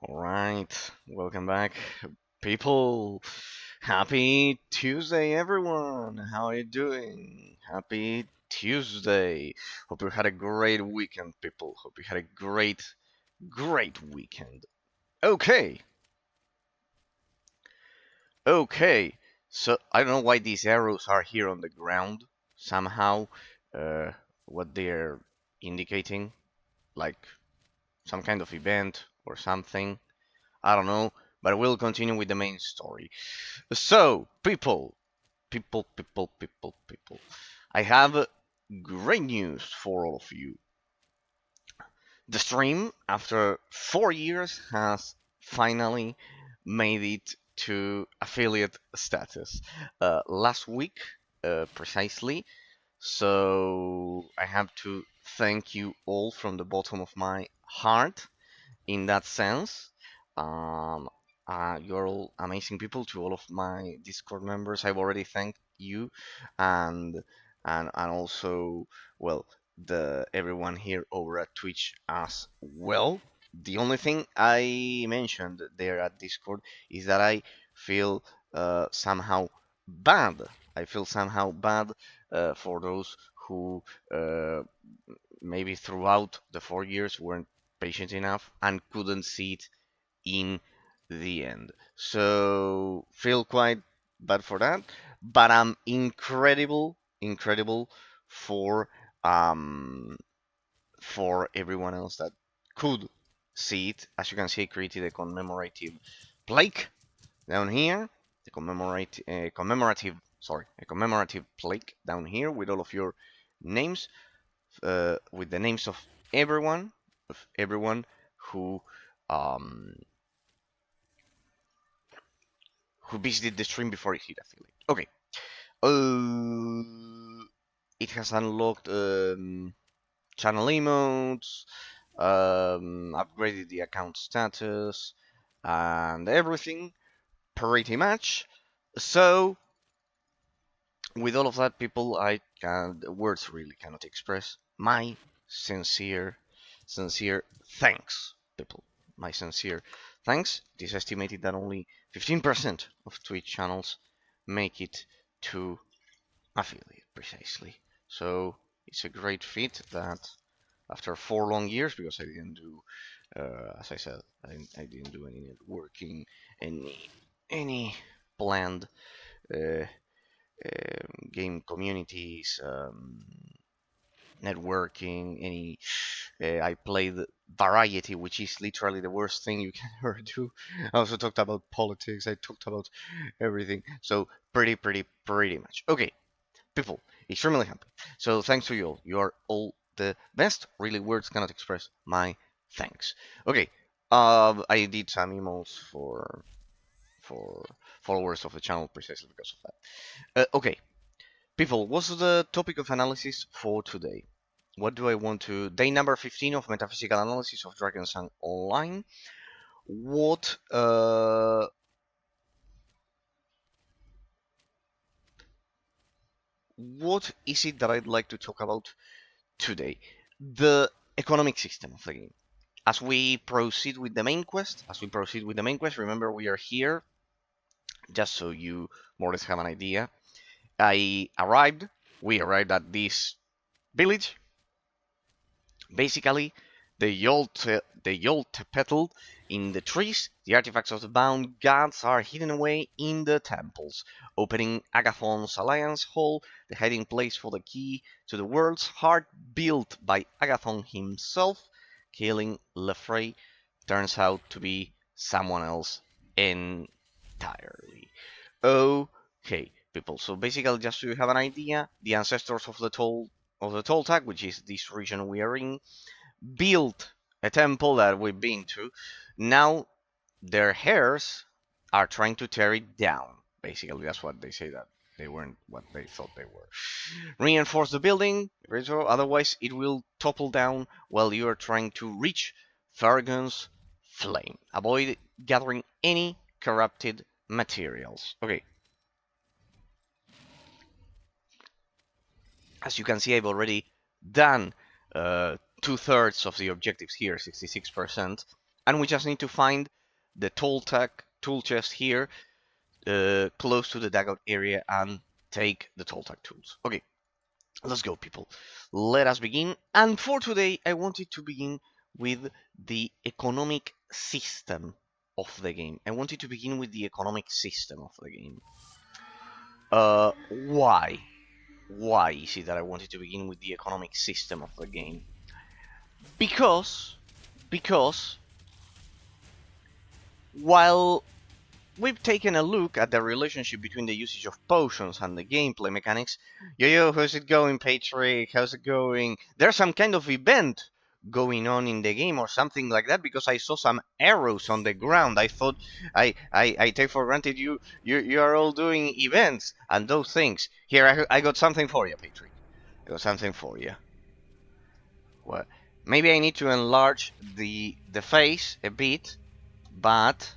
Alright, welcome back, people. Happy Tuesday, everyone. How are you doing? Happy Tuesday. Hope you had a great weekend, people. Hope you had a great weekend. Okay, okay. So, I don't know why these arrows are here on the ground. Somehow, uh, what they're indicating, like some kind of event or something. I don't know, but we'll continue with the main story. So, people, I have great news for all of you. The stream, after 4 years, has finally made it to affiliate status. Last week, precisely. So, I have to thank you all from the bottom of my heart in that sense. Um, you're all amazing people. To all of my Discord members, I've already thanked you, and and also, well, the everyone here over at Twitch as well. The only thing I mentioned there at Discord is that I feel somehow bad. I feel somehow bad for those who maybe throughout the 4 years weren't patient enough and couldn't see it in the end. So feel quite bad for that, but I'm incredible for um everyone else that could see it. As you can see, I created a commemorative plaque down here, the commemorative plaque down here with all of your names, with the names of everyone, who um, who visited the stream before it hit affiliate. Okay. It has unlocked channel emotes, upgraded the account status, and everything pretty much. So, with all of that, people, words really cannot express my sincere, sincere thanks, people. My sincere thanks. It is estimated that only 15% of Twitch channels make it to affiliate, precisely. So it's a great feat that after 4 long years, because I didn't do, as I said, I didn't do any networking, any planned uh, game communities, networking, any. I played variety, which is literally the worst thing you can ever do. I also talked about politics. I talked about everything. So pretty much. Okay, people, extremely happy. So thanks to you all. You are all the best. Really, words cannot express my thanks. Okay, I did some emails for followers of the channel precisely because of that. Okay, people, what's the topic of analysis for today? What do I want to... Day number 15 of Metaphysical Analysis of Drakensang Online. What is it that I'd like to talk about today? The economic system of the game. As we proceed with the main quest, remember we are here, just so you more or less have an idea. We arrived at this village. Basically, the Yolt petal in the trees, the artifacts of the bound gods are hidden away in the temples, opening Agathon's Alliance Hall, the hiding place for the key to the world's heart, built by Agathon himself. Killing Lefray turns out to be someone else entirely. Okay, people. So basically, just so you have an idea, the ancestors of the Toltec, which is this region we are in, built a temple that we've been to. Now their heirs are trying to tear it down. Basically, that's what they say, that they weren't what they thought they were. Reinforce the building, otherwise it will topple down while you are trying to reach Fyrgon's flame. Avoid gathering any corrupted materials. Okay. As you can see, I've already done 2/3 of the objectives here, 66%. And we just need to find the tool chest here, close to the dugout area, and take the Toltec tools. Okay, let's go, people. Let us begin. And for today, I wanted to begin with the economic system of the game. I wanted to begin with the economic system of the game. Why? Why is it that I wanted to begin with the economic system of the game? Because while we've taken a look at the relationship between the usage of potions and the gameplay mechanics. Yo, how's it going, Patrick? How's it going? There's some kind of event going on in the game or something like that, because I saw some arrows on the ground. I thought I take for granted you are all doing events and those things. Here, I got something for you, Patrick. I got something for you. What? Maybe I need to enlarge the face a bit, but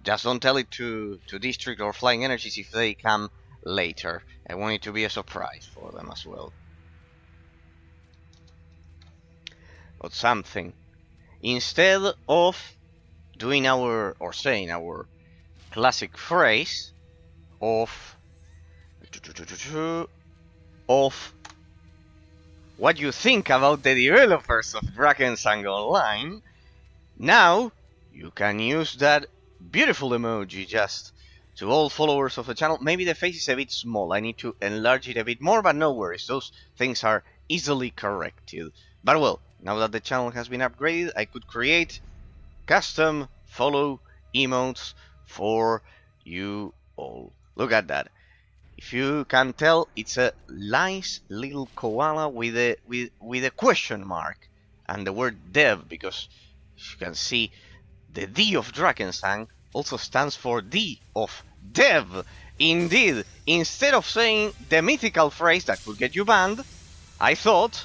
just don't tell it to District or Flying Energies if they come later. I want it to be a surprise for them as well. But something. Instead of doing or saying our classic phrase of what you think about the developers of drakensangonline, now you can use that beautiful emoji just to all followers of the channel. Maybe the face is a bit small. I need to enlarge it a bit more, but no worries. Those things are easily corrected. But well, now that the channel has been upgraded, I could create custom follow emotes for you all. Look at that. If you can tell, it's a nice little koala with a question mark and the word dev, because as you can see, the D of Drakensang also stands for D of dev. Indeed, instead of saying the mythical phrase that could get you banned, I thought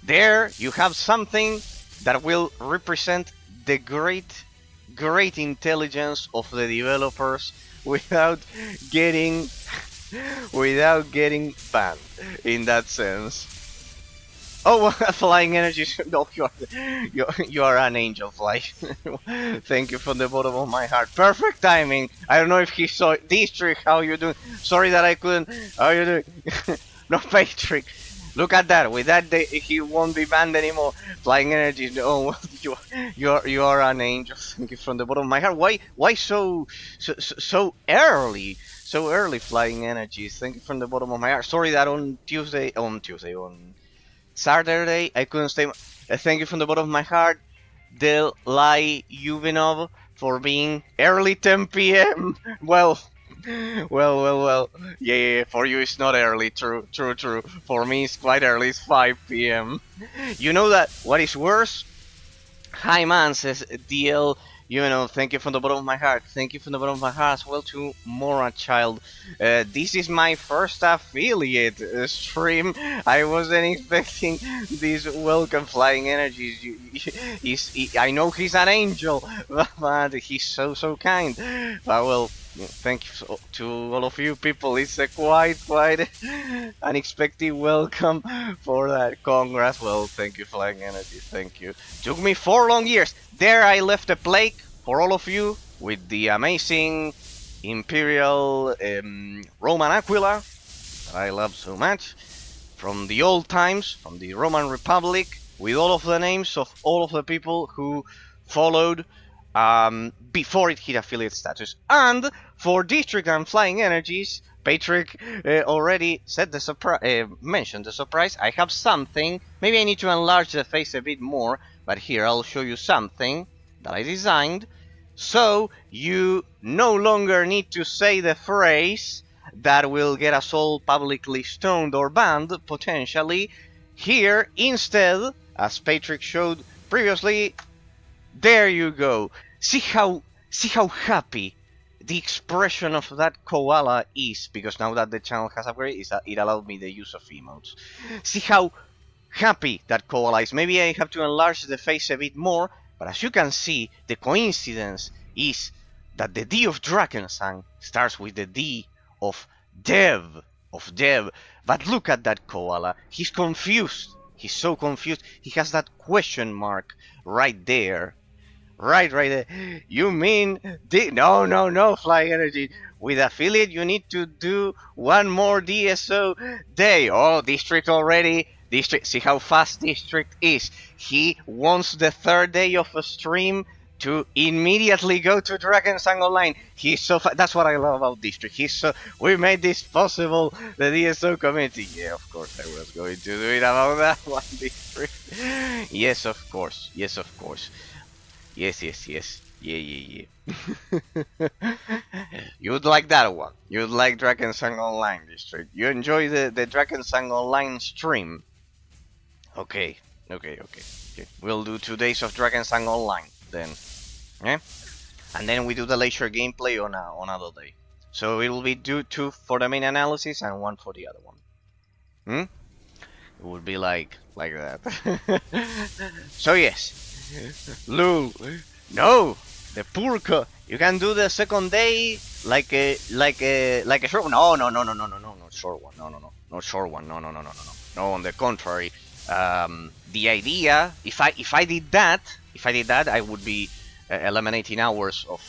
there you have something that will represent the great intelligence of the developers without getting banned in that sense. Oh, flying energies! No, you are an angel, Fly. Thank you from the bottom of my heart. Perfect timing. I don't know if he saw District. How you doing? Sorry that I couldn't. How you doing? No, Patrick. Look at that. With that, he won't be banned anymore. Flying energies. Oh, you are an angel. Thank you from the bottom of my heart. Why so early? So early, flying energies. Thank you from the bottom of my heart. Sorry that on Saturday, I couldn't stay. Thank you from the bottom of my heart, Del Lai Yuvinov, for being early 10 p.m. Well. Yeah, for you it's not early. True. For me it's quite early. It's 5 p.m. You know that what is worse? Hi man, says DL. Thank you from the bottom of my heart. Thank you from the bottom of my heart as well to Mora Child. This is my first affiliate stream. I wasn't expecting this. Welcome, Flying Energies. I know he's an angel, but he's so kind. Well, thank you to all of you people. It's a quite unexpected welcome for that. Congrats. Well, thank you, Flying Energies. Thank you. Took me 4 long years. There I left a plaque for all of you with the amazing Imperial Roman Aquila that I love so much, from the old times, from the Roman Republic, with all of the names of all of the people who followed before it hit affiliate status. And for District and Flying Energies, Patrick already said mentioned the surprise. I have something. Maybe I need to enlarge the face a bit more, but here I'll show you something that I designed, so you no longer need to say the phrase that will get us all publicly stoned or banned, potentially. Here, instead, as Patrick showed previously, there you go. See how happy the expression of that koala is, because now that the channel has upgraded, it allowed me the use of emotes. See how happy that koala is. Maybe I have to enlarge the face a bit more, but as you can see, the coincidence is that the D of Drakensang starts with the D of Dev. But look at that koala. He's confused. He's so confused. He has that question mark right there. Right there. You mean no, Flying Energy. With affiliate, you need to do one more DSO day. Oh, district already. District. See how fast district is. He wants the third day of a stream to immediately go to Drakensang Online. He's so that's what I love about district. He's so we made this possible. The DSO community. Yeah, of course I was going to do it about that one district. Yes, of course. Yes, of course. Yes. Yeah. You'd like that one. You'd like Drakensang Online District. You enjoy the Drakensang Online stream. Okay. We'll do 2 days of Drakensang Online then. Yeah? And then we do the leisure gameplay on another day. So it will be two for the main analysis and one for the other one. It would be like that. So yes. Lou, no, the purka. You can do the second day like a short one. No, not short one. Not short one. No. No, on the contrary. The idea, if I did that, I would be eliminating hours of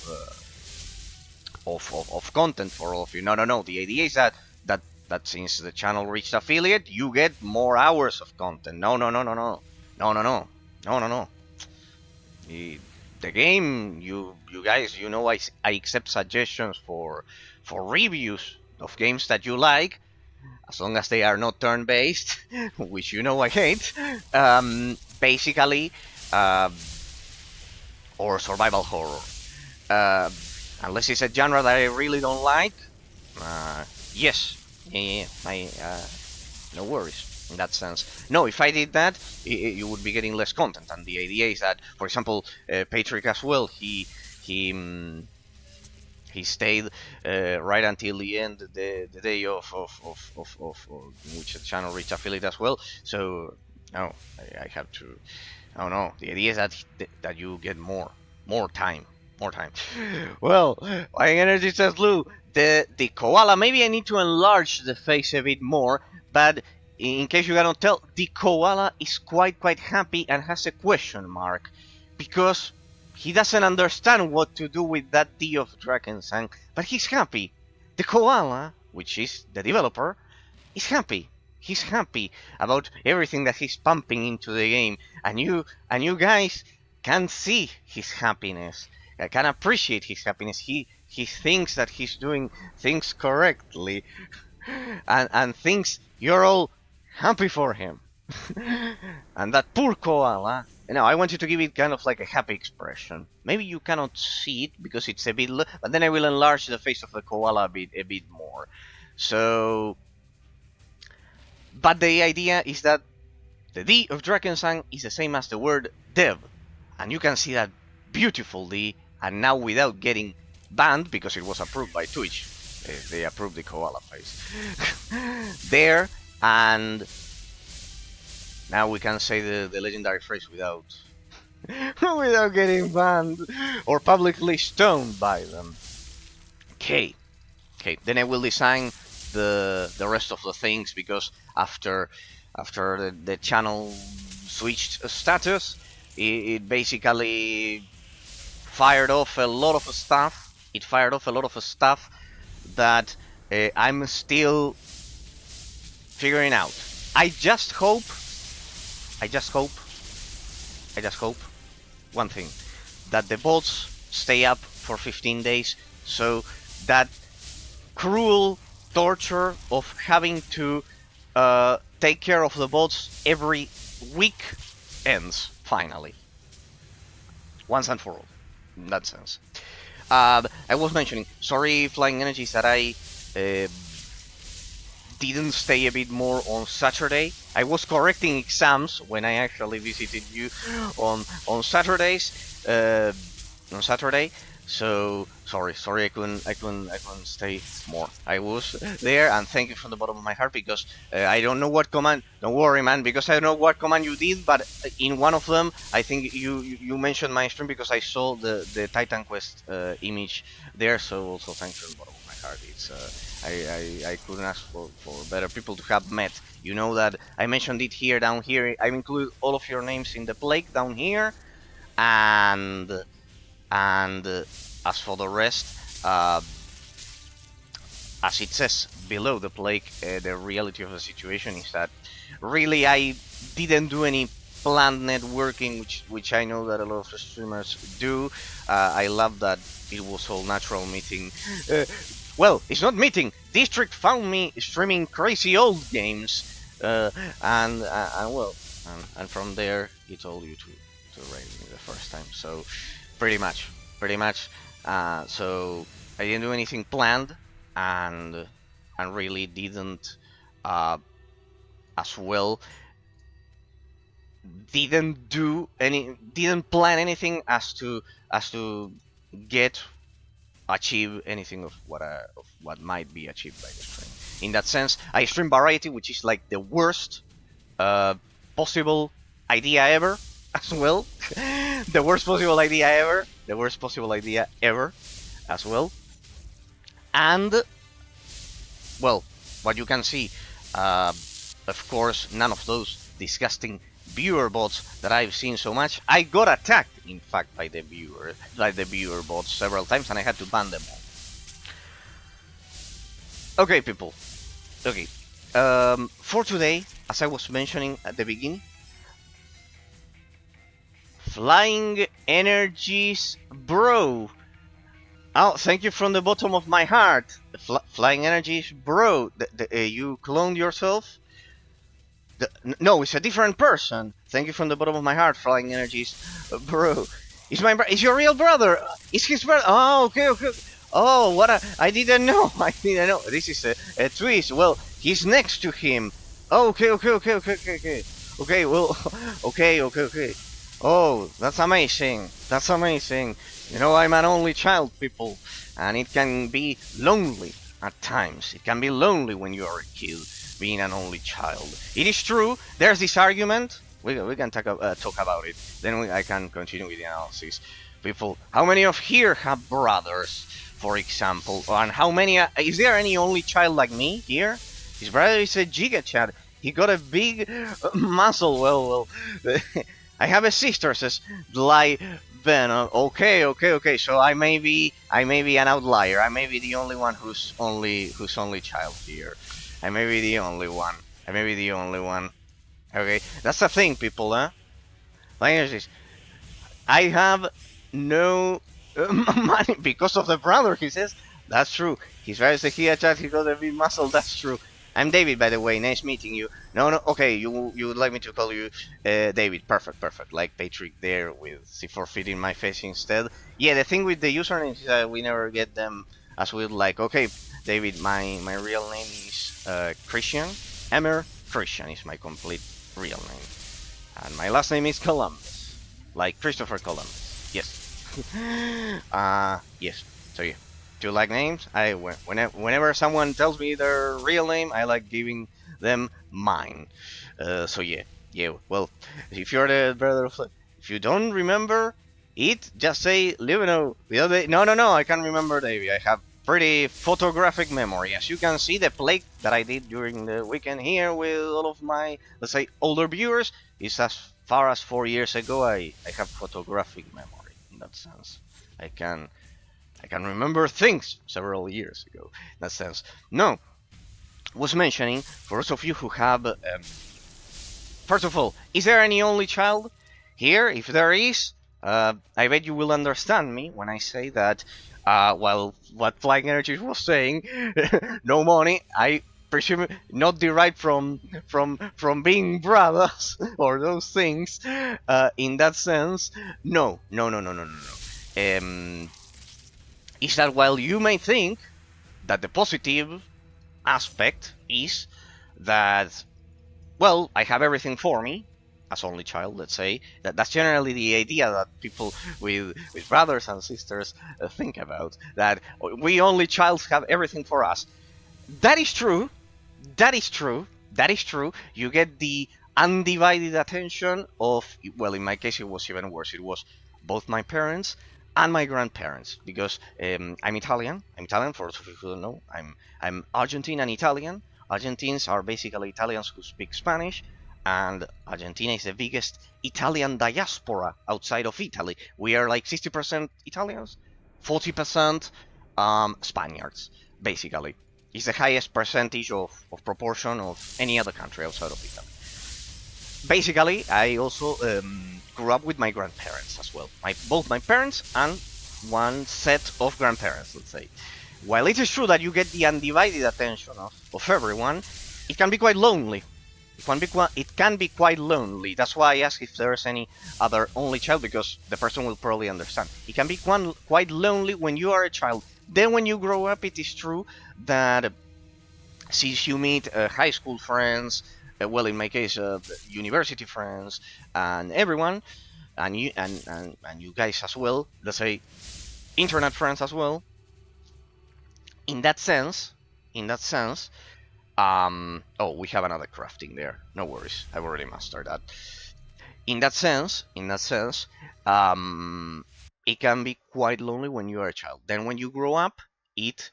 content for all of you. No. The idea is that since the channel reached affiliate, you get more hours of content. No. The game, you guys, you know, I accept suggestions for reviews of games that you like, as long as they are not turn-based, which you know I hate. Basically, or survival horror. Unless it's a genre that I really don't like. Yes, yeah. No worries. In that sense, no. If I did that, you would be getting less content. And the idea is that, for example, Patrick as well. He stayed right until the end, the day of which the channel reached affiliate as well. So no, I have to. Oh no, the idea is that you get more time. Well, my energy says, Lou, the koala. Maybe I need to enlarge the face a bit more, but. In case you cannot tell, the koala is quite happy and has a question mark, because he doesn't understand what to do with that D of Drakensang, but he's happy. The koala, which is the developer, is happy. He's happy about everything that he's pumping into the game, and you guys can see his happiness. I can appreciate his happiness. He thinks that he's doing things correctly, and thinks you're all happy for him. And that poor koala. Now I want you to give it kind of like a happy expression. Maybe you cannot see it because it's a bit but then I will enlarge the face of the koala a bit more. So, but the idea is that the D of Drakensang is the same as the word dev, and you can see that beautiful D, and now without getting banned because it was approved by Twitch. They approved the koala face there. And now we can say the legendary phrase without getting banned or publicly stoned by them. Okay. Then I will design the rest of the things, because after the channel switched status, it basically fired off a lot of stuff. It fired off a lot of stuff that I'm still figuring out. I just hope one thing, that the bots stay up for 15 days, so that cruel torture of having to take care of the bots every week ends, finally. Once and for all, in that sense. I was mentioning, sorry Flying Energies, that I didn't stay a bit more on Saturday. I was correcting exams when I actually visited you on Saturdays. On Saturday, so sorry I couldn't stay more. I was there, and thank you from the bottom of my heart, because I don't know what command. Don't worry, man, because I don't know what command you did, but in one of them, I think you mentioned my stream because I saw the Titan Quest image there. So also thanks from the bottom of my heart. heart. It's I couldn't ask for better people to have met. You know that I mentioned it here down here. I've included all of your names in the plaque down here, and as for the rest, as it says below the plaque, the reality of the situation is that really I didn't do any planned networking, which I know that a lot of streamers do. I love that it was all natural meeting. Well, it's not meeting. District found me streaming crazy old games, and from there he told you to raid me the first time. So pretty much. So I didn't do anything planned, and really didn't as well didn't plan anything as to achieve anything of what might be achieved by the stream. In that sense, I stream variety, which is like the worst possible idea ever as well. The worst possible idea ever as well. And well, what you can see, of course, none of those disgusting viewer bots that I've seen so much. I got attacked, in fact, by the viewer bots several times, and I had to ban them all. Okay, people. Okay. For today, as I was mentioning at the beginning, Flying Energies, bro. Oh, thank you from the bottom of my heart. Flying Energies, bro. You cloned yourself? No, it's a different person. Thank you from the bottom of my heart, Flying Energies, bro. Is your real brother? Is his brother? Oh, okay. Oh, I didn't know. This is a twist. Well, he's next to him. Oh, okay. Okay, well, okay. Oh, that's amazing. You know, I'm an only child, people, and it can be lonely at times. It can be lonely when you are a kid, being an only child. It is true. There's this argument. We can talk about it. Then I can continue with the analysis. People, how many of here have brothers, for example? And how many? Is there any only child like me here? His brother is a giga chad. He got a big muscle. Well. I have a sister, says Bly Venom. Okay. So I may be an outlier. I may be the only one who's only child here. I may be the only one. Okay, that's the thing, people, huh? Like this, I have no money because of the brother. He says that's true. He's very secure. He got a big muscle. That's true. I'm David, by the way. Nice meeting you. No. Okay, you would like me to call you David. Perfect. Like Patrick there with C4 feet in my face instead. Yeah, the thing with the usernames is that we never get them as we'd like. Okay, David, my real name is Christian. Emmer Christian is my complete real name. And my last name is Columbus. Like Christopher Columbus. Yes. Yes. So yeah. Do you like names? Whenever someone tells me their real name, I like giving them mine. So yeah. Well, if you're the brother of, if you don't remember it, just say Livino. No. I can't remember, Davey. I have pretty photographic memory. As you can see, the plague that I did during the weekend here with all of my, let's say, older viewers is as far as 4 years ago. I have photographic memory in that sense. I can remember things several years ago. In that sense, no. Was mentioning for those of you who have. First of all, is there any only child here? If there is, I bet you will understand me when I say that. Well, what Flying Energy was saying, no money. I presume not derived from being brothers or those things. In that sense, no. Is that while you may think that the positive aspect is that, well, I have everything for me, as only child, let's say, that's generally the idea that people with brothers and sisters think about, that we only child have everything for us. That is true. You get the undivided attention of, well, in my case it was even worse. It was both my parents and my grandparents, because I'm Italian. I'm Italian, for those of you who don't know. I'm Argentine and Italian. Argentines are basically Italians who speak Spanish, and Argentina is the biggest Italian diaspora outside of Italy. We are like 60% Italians, 40% Spaniards, basically. It's the highest percentage of proportion of any other country outside of Italy. Basically, I also grew up with my grandparents as well. Both my parents and one set of grandparents, let's say. While it is true that you get the undivided attention of everyone, it can be quite lonely. It can be quite lonely. That's why I ask if there's any other only child, because the person will probably understand. It can be quite lonely when you are a child. Then when you grow up, it is true that since you meet high school friends, well, in my case, university friends, and everyone, and you guys as well. Let's say internet friends as well. In that sense, oh, we have another crafting there. No worries, I've already mastered that. In that sense, it can be quite lonely when you are a child. Then when you grow up, it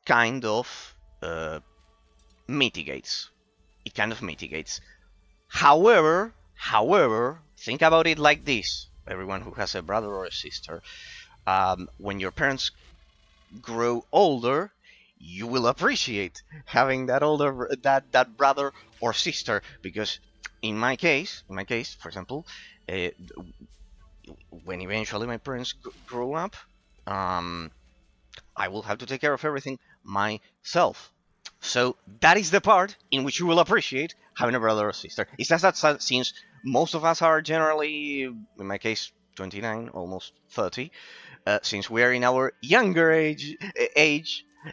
kind of mitigates. It kind of mitigates. However, think about it like this: everyone who has a brother or a sister, when your parents grow older, you will appreciate having that brother or sister, because in my case, for example, uh, when eventually my parents grow up, um, I will have to take care of everything myself. So that is the part in which you will appreciate having a brother or sister. It's just that since most of us are generally, in my case, 29, almost 30, since we are in our younger age,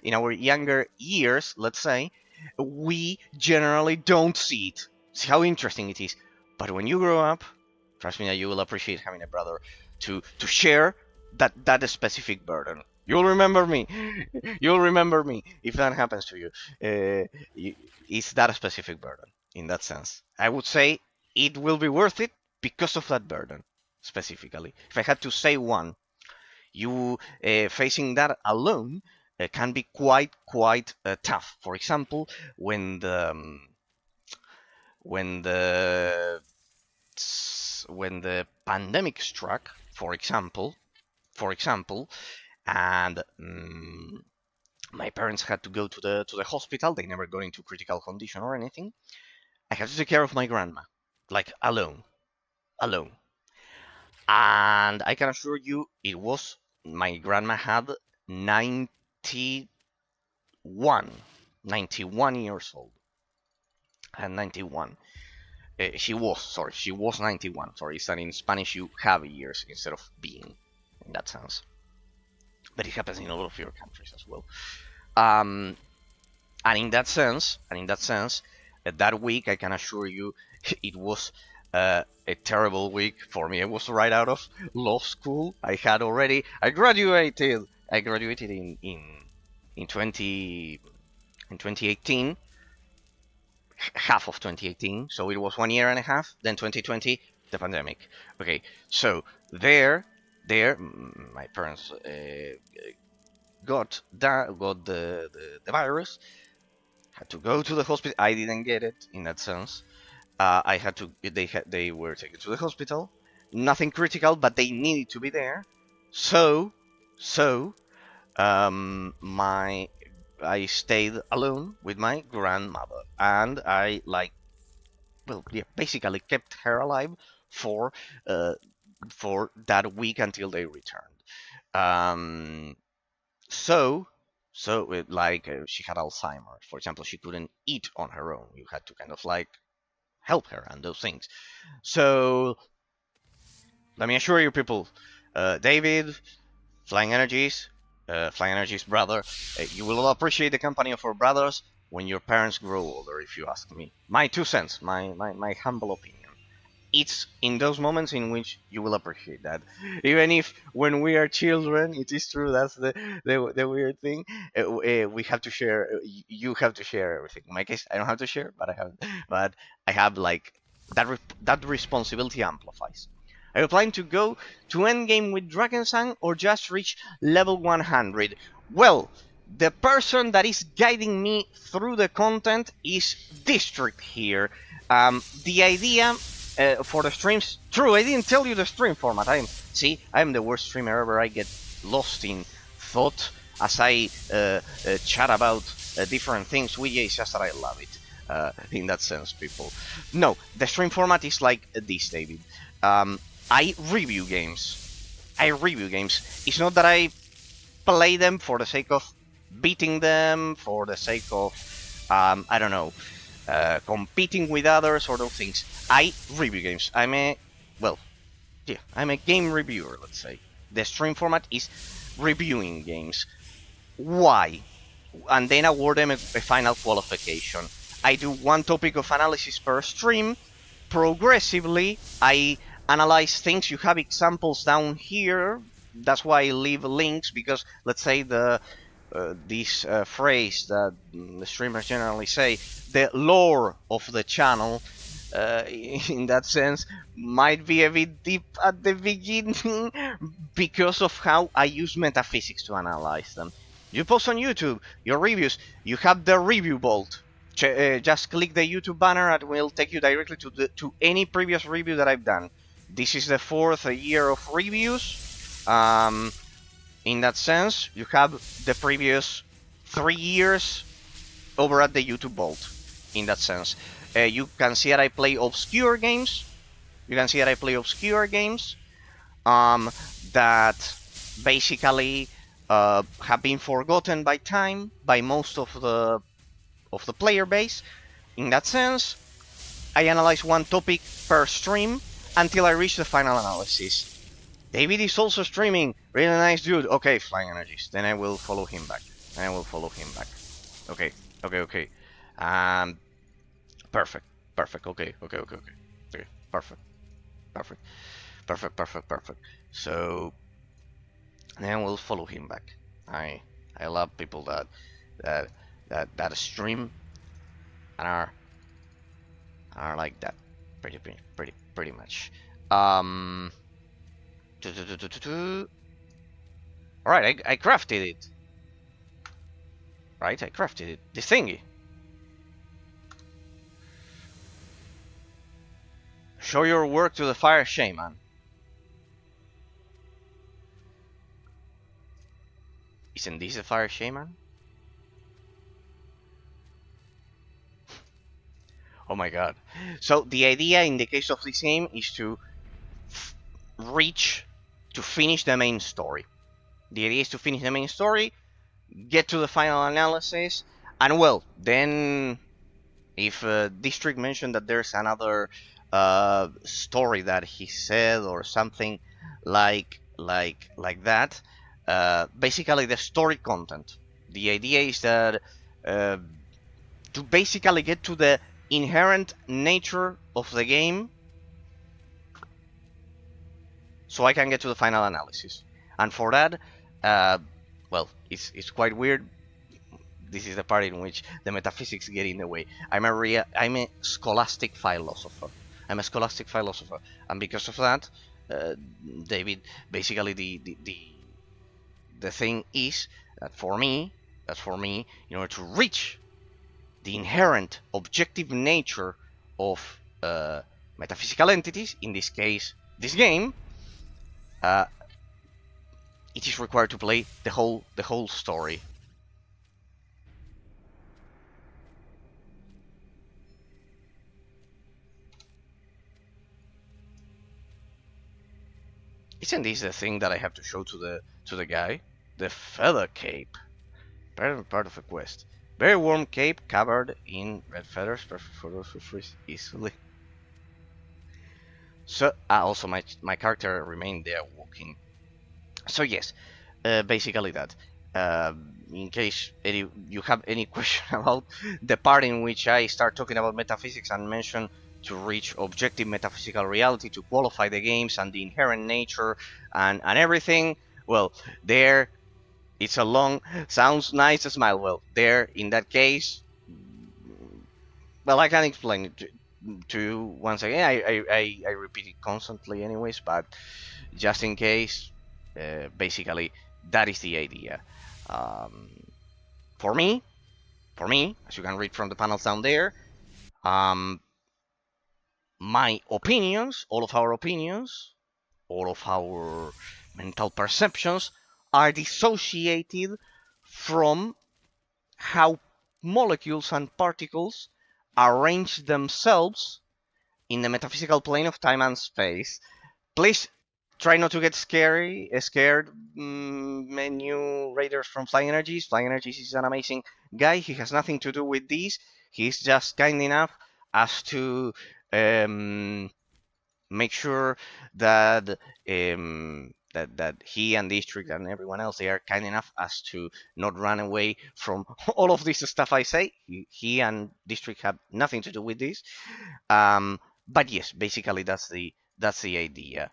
in our younger years, let's say, we generally don't see it. See how interesting it is. But when you grow up, trust me that you will appreciate having a brother to share that specific burden. You'll remember me. You'll remember me if that happens to you. It's that specific burden in that sense. I would say it will be worth it because of that burden specifically. If I had to say one, you facing that alone can be quite tough. For example, when the when the pandemic struck, for example, and my parents had to go to the hospital. They never got into critical condition or anything. I had to take care of my grandma, like alone. And I can assure you, it was my grandma had 91, 91 years old. And 91. She was 91. Sorry, it's that in Spanish you have years instead of being, in that sense. But it happens in a lot of your countries as well. Um, and in that sense, that week, I can assure you, it was a terrible week for me. I was right out of law school. I graduated. I graduated in 2018, half of 2018. So it was 1 year and a half. Then 2020, the pandemic. Okay, so there, my parents got the virus. Had to go to the hospital. I didn't get it in that sense. I had to. They were taken to the hospital. Nothing critical, but they needed to be there. So my I stayed alone with my grandmother, and I basically kept her alive for uh, for that week until they returned. Um, so she had Alzheimer's, for example. She couldn't eat on her own. You had to kind of like help her and those things. So let me assure you, people, David, Flying Energies brother, you will appreciate the company of our brothers when your parents grow older, if you ask me. My 2 cents, my humble opinion. It's in those moments in which you will appreciate that. Even if when we are children, it is true, that's the weird thing. We have to share. You have to share everything. In my case, I don't have to share, but I have like that responsibility amplifies. Are you planning to go to endgame with Drakensang or just reach level 100? Well, the person that is guiding me through the content is District here. The idea for the streams... True, I didn't tell you the stream format. I'm the worst streamer ever. I get lost in thought as I chat about different things with you. It's just that I love it. In that sense, people. No, the stream format is like this, David. I review games. It's not that I play them for the sake of beating them, for the sake of, I don't know, competing with others or those things. I review games. I'm a game reviewer, let's say. The stream format is reviewing games. Why? And then award them a final qualification. I do one topic of analysis per stream. Progressively, I analyze things. You have examples down here. That's why I leave links, because let's say this phrase that the streamers generally say, the lore of the channel, in that sense, might be a bit deep at the beginning because of how I use metaphysics to analyze them. You post on YouTube your reviews, you have the review vault. Just click the YouTube banner and it will take you directly to any previous review that I've done. This is the 4th year of reviews. In that sense, you have the previous 3 years over at the YouTube vault. In that sense, you can see that I play obscure games. That basically have been forgotten by time by most of the player base. In that sense, I analyze one topic per stream until I reach the final analysis. David is also streaming. Really nice dude. Okay, Flying Energies. Then I will follow him back. Okay. Perfect. Okay. Perfect. So then we'll follow him back. I love people that stream and are like that. Pretty much. Alright, I crafted it. Right, I crafted it. The thingy. Show your work to the fire shaman. Isn't this the fire shaman? Oh my god. So the idea in the case of this game is to finish the main story. The idea is to finish the main story, get to the final analysis, and well, then if District mentioned that there's another story that he said or something like that, basically the story content. The idea is that to basically get to the inherent nature of the game so I can get to the final analysis. And for that, well, it's quite weird. This is the part in which the metaphysics get in the way. I'm a scholastic philosopher. And because of that, David, basically the thing is that for me, in order to reach the inherent objective nature of metaphysical entities, in this case, this game, it is required to play the whole story. Isn't this the thing that I have to show to the guy? The feather cape. Part of a quest. Very warm cape covered in red feathers, perfect for those who freeze easily. So also my character remained there walking. So yes, basically that. In case you have any question about the part in which I start talking about metaphysics and mention to reach objective metaphysical reality to qualify the games and the inherent nature and everything, well, there it's a long, sounds nice, smile. Well, there in that case, well, I can explain it. to once again, I repeat it constantly anyways, but just in case, basically that is the idea. Um, for me, as you can read from the panels down there, my opinions, all of our mental perceptions are dissociated from how molecules and particles arrange themselves in the metaphysical plane of time and space. Please try not to get scared. New raiders from Flying Energies. Flying Energies is an amazing guy. He has nothing to do with this. He's just kind enough as to make sure that that he and District and everyone else, they are kind enough as to not run away from all of this stuff I say. He and District have nothing to do with this. But yes, basically that's the idea.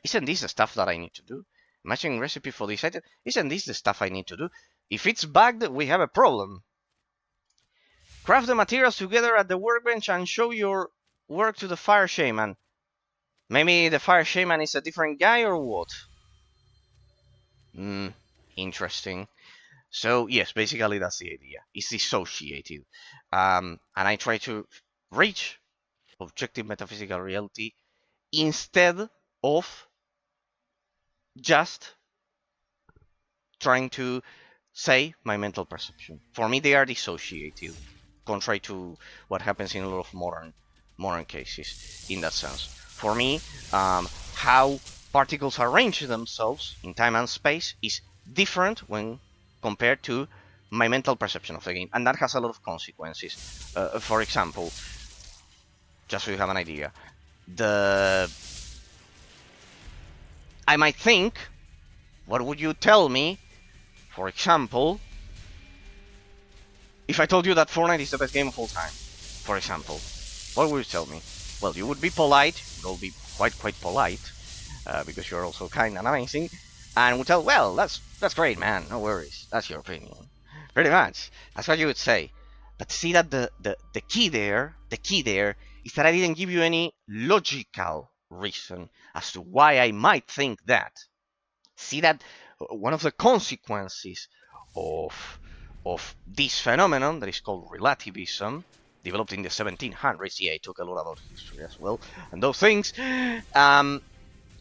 Isn't this the stuff that I need to do? Matching recipe for this item. Isn't this the stuff I need to do? If it's bugged, we have a problem. Craft the materials together at the workbench and show your work to the fire shaman. Maybe the fire shaman is a different guy or what? Interesting. So yes, basically that's the idea. It's dissociated. And I try to reach objective metaphysical reality instead of just trying to say my mental perception. For me, they are dissociated, contrary to what happens in a lot of modern cases in that sense. For me, how particles arrange themselves in time and space is different when compared to my mental perception of the game, and that has a lot of consequences. For example, just so you have an idea, I might think, what would you tell me, for example, if I told you that Fortnite is the best game of all time, for example, what would you tell me? Well, you would be polite, you would be quite polite, because you're also kind and amazing, and would tell, well, that's great, man, no worries, that's your opinion. Pretty much, that's what you would say. But see that the key there is that I didn't give you any logical reason as to why I might think that. See that one of the consequences of this phenomenon that is called relativism, developed in the 1700s, yeah, I talk a lot about history as well, and those things,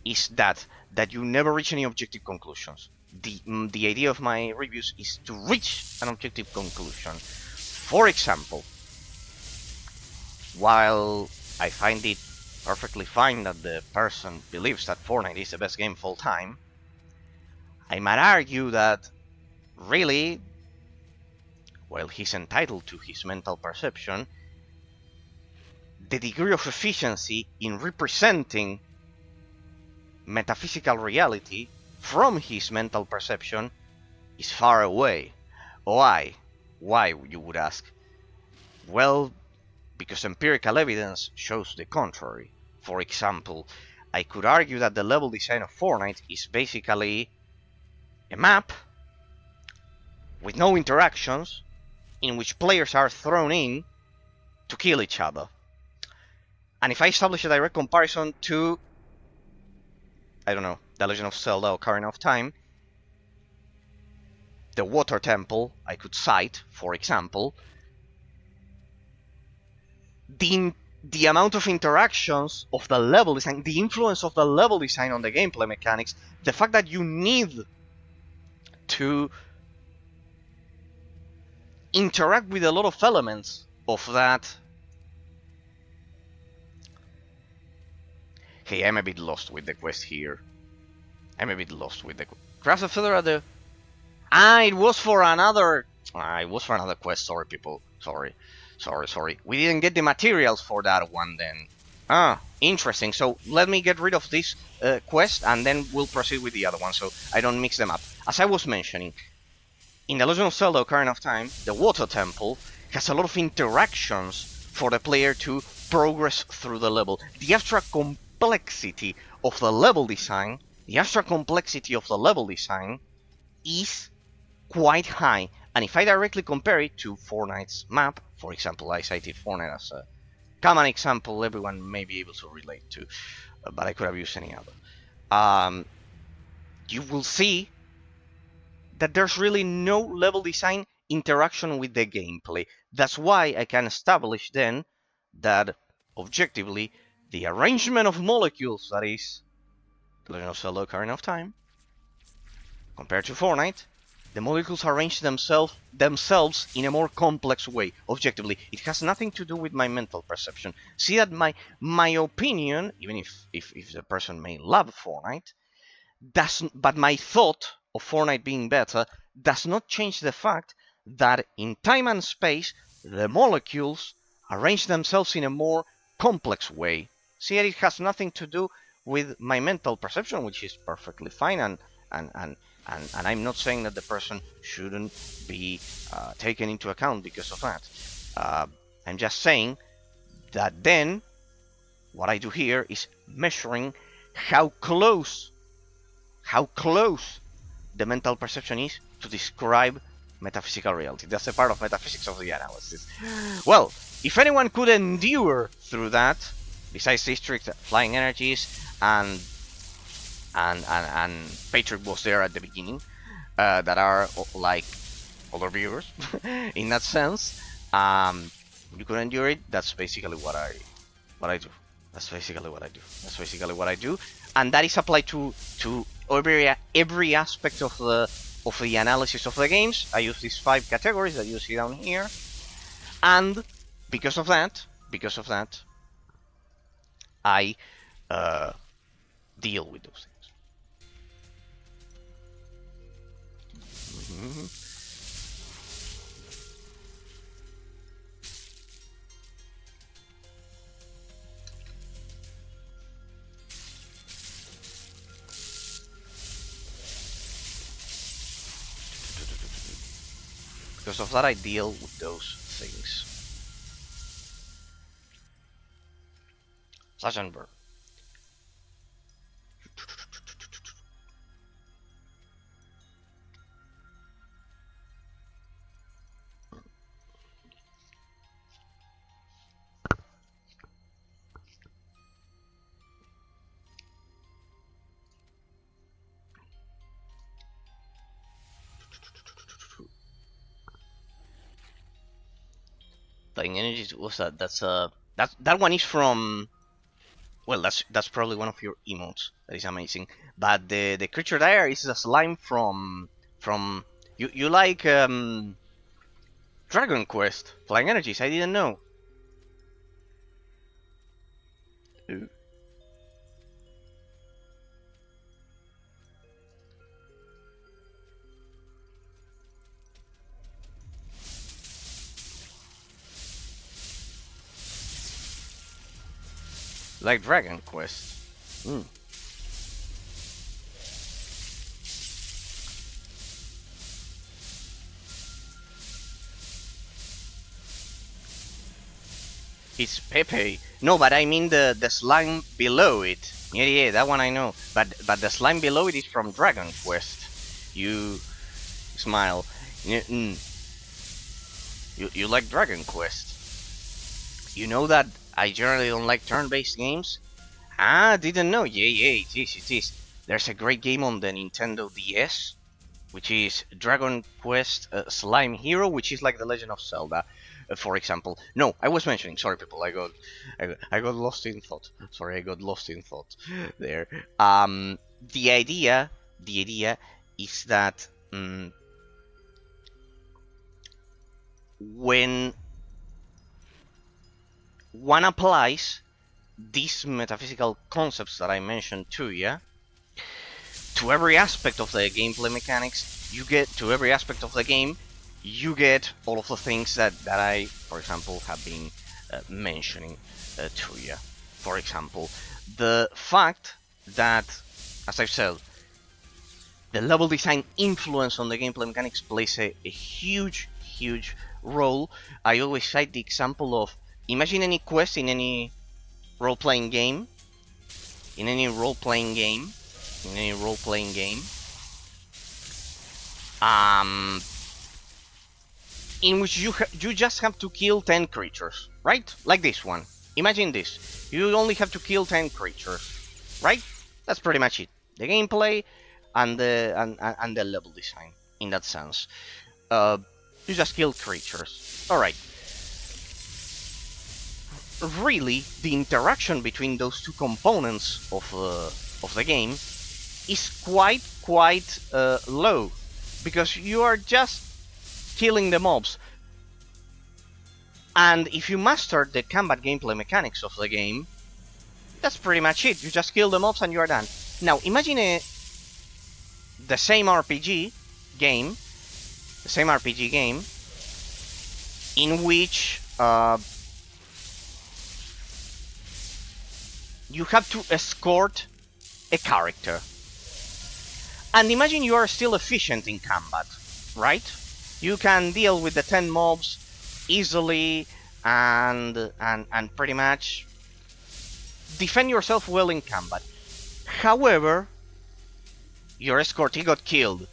is that you never reach any objective conclusions. The idea of my reviews is to reach an objective conclusion. For example, while I find it perfectly fine that the person believes that Fortnite is the best game of all time, I might argue that, really, while he's entitled to his mental perception, the degree of efficiency in representing metaphysical reality from his mental perception is far away. Why? Why, you would ask? Well, because empirical evidence shows the contrary. For example, I could argue that the level design of Fortnite is basically a map with no interactions in which players are thrown in to kill each other. And if I establish a direct comparison to, I don't know, The Legend of Zelda: Ocarina of Time, the water temple I could cite, for example, the amount of interactions of the level design, the influence of the level design on the gameplay mechanics, the fact that you need to interact with a lot of elements of that. Hey, I'm a bit lost with the quest here. Craft the feather at the... it was for another... it was for another quest, sorry people. Sorry. We didn't get the materials for that one then. Interesting. So let me get rid of this quest and then we'll proceed with the other one so I don't mix them up. As I was mentioning, in The Legend of Zelda: Ocarina of Time, the water temple has a lot of interactions for the player to progress through the level. The abstract complexity of the level design is quite high. And if I directly compare it to Fortnite's map, for example, I cited Fortnite common example everyone may be able to relate to, but I could have used any other. You will see that there's really no level design interaction with the gameplay. That's why I can establish then that objectively the arrangement of molecules, that is The Legend of Zelda: Ocarina of Time, compared to Fortnite, the molecules arrange themselves in a more complex way. Objectively, it has nothing to do with my mental perception. See that my opinion, even if the person may love Fortnite, but my thought of Fortnite being better does not change the fact that in time and space the molecules arrange themselves in a more complex way. See, it has nothing to do with my mental perception, which is perfectly fine, and I'm not saying that the person shouldn't be taken into account because of that. I'm just saying that then what I do here is measuring how close the mental perception is to describe metaphysical reality. That's a part of metaphysics of the analysis. Well, if anyone could endure through that, besides district flying energies and Patrick was there at the beginning, that are like other viewers in that sense, you could endure it. That's basically what I do. That's basically what I do, and that is applied to every aspect of the analysis of the games. I use these 5 categories that you see down here, and because of that, I deal with those things. Because of that, I deal with those things. Slash and burn. Flying energies. What's that? That one is from. Well, that's probably one of your emotes. That is amazing. But the creature there is a slime from you like Dragon Quest Flying Energies. I didn't know. Like Dragon Quest. It's Pepe. No, but I mean the slime below it. Yeah, that one I know. But the slime below it is from Dragon Quest. You smile. You like Dragon Quest. You know that I generally don't like turn-based games. Didn't know. Yeah, it is. There's a great game on the Nintendo DS, which is Dragon Quest Slime Hero, which is like The Legend of Zelda, for example. No, I was mentioning. Sorry, people. I got lost in thought. Sorry, I got lost in thought there. The idea is that when one applies these metaphysical concepts that I mentioned to you to every aspect of the gameplay mechanics, you get to every aspect of the game, you get all of the things that I, for example, have been mentioning to you. For example, the fact that, as I've said, the level design influence on the gameplay mechanics plays a huge role. I always cite the example of, imagine any quest in any role-playing game, in which you just have to kill 10 creatures, right? Like this one. Imagine this. You only have to kill 10 creatures, right? That's pretty much it. The gameplay and the level design, in that sense. You just kill creatures. Alright. Really, the interaction between those two components of the game is quite low, because you are just killing the mobs. And if you master the combat gameplay mechanics of the game, that's pretty much it. You just kill the mobs and you are done. Now, imagine the same RPG game, in which you have to escort a character. And imagine you are still efficient in combat, right? You can deal with the 10 mobs easily and pretty much defend yourself well in combat. However, your escortee got killed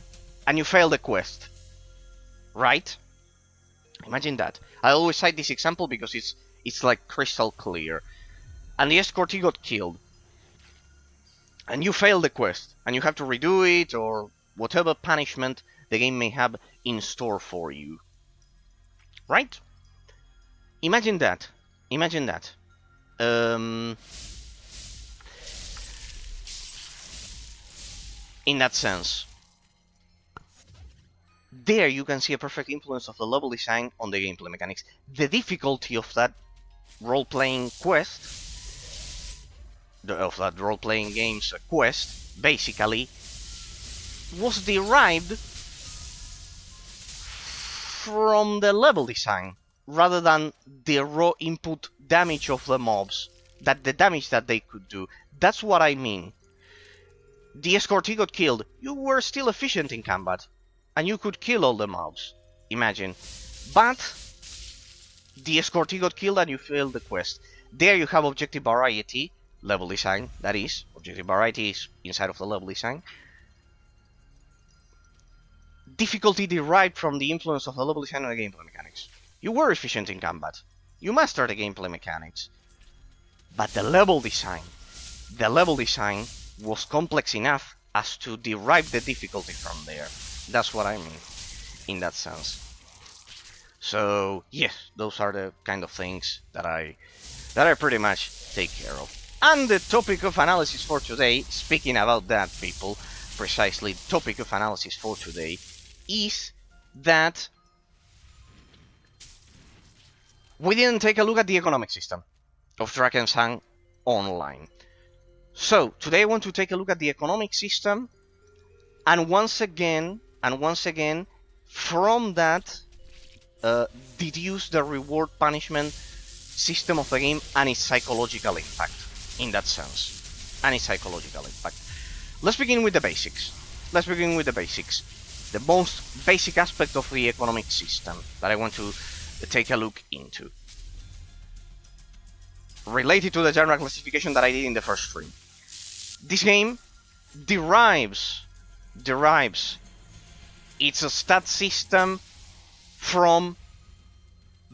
and you failed the quest, right? Imagine that. I always cite this example because it's like crystal clear. And the escortee got killed and you failed the quest and you have to redo it, or whatever punishment the game may have in store for you, right? Imagine that. In that sense, there you can see a perfect influence of the level design on the gameplay mechanics. The difficulty of that role-playing quest, of that role-playing game's quest, basically, was derived from the level design, rather than the raw input damage of the mobs, the damage that they could do. That's what I mean. The escortee got killed. You were still efficient in combat, and you could kill all the mobs. Imagine. But the escortee got killed and you failed the quest. There you have objective variety, level design, that is. Objective variety is inside of the level design. Difficulty derived from the influence of the level design on the gameplay mechanics. You were efficient in combat. You mastered the gameplay mechanics. But the level design was complex enough as to derive the difficulty from there. That's what I mean, in that sense. So, yes, those are the kind of things that I pretty much take care of. And the topic of analysis for today, speaking about that, people, precisely, the topic of analysis for today is that we didn't take a look at the economic system of Drakensang Online. So, today I want to take a look at the economic system, and once again, from that, deduce the reward punishment system of the game and its psychological impact, in that sense. And its psychological impact. Let's begin with the basics. The most basic aspect of the economic system that I want to take a look into, related to the general classification that I did in the first stream. This game derives its stat system from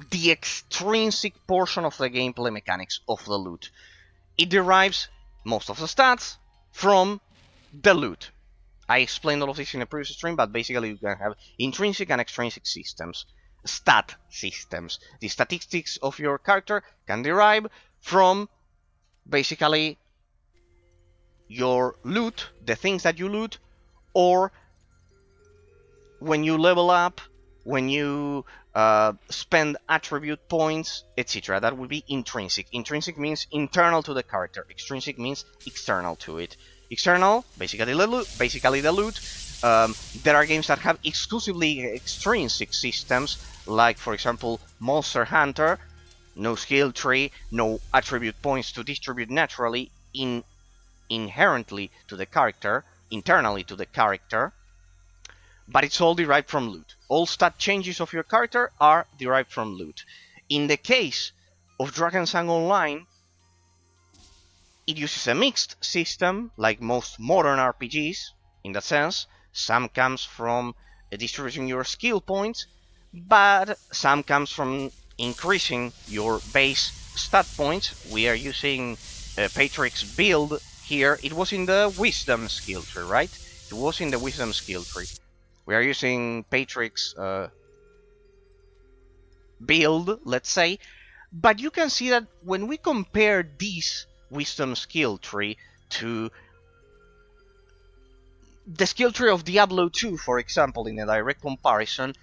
the extrinsic portion of the gameplay mechanics of the loot. It derives most of the stats from the loot. I explained all of this in a previous stream, but basically you can have intrinsic and extrinsic systems. Stat systems. The statistics of your character can derive from basically your loot, the things that you loot, or when you level up, when you spend attribute points, etc. That would be intrinsic. Intrinsic means internal to the character. Extrinsic means external to it. External, basically the loot. There are games that have exclusively extrinsic systems, like for example Monster Hunter. No skill tree, no attribute points to distribute naturally inherently to the character, internally to the character, but it's all derived from loot. All stat changes of your character are derived from loot. In the case of Drakensang Online, it uses a mixed system, like most modern RPGs, in that sense. Some comes from distributing your skill points, but some comes from increasing your base stat points, we are using Patrick's build here. It was in the Wisdom skill tree, right? It was in the Wisdom skill tree. We are using Patrick's build, let's say, but you can see that when we compare this Wisdom skill tree to the skill tree of Diablo 2, for example, in a direct comparison,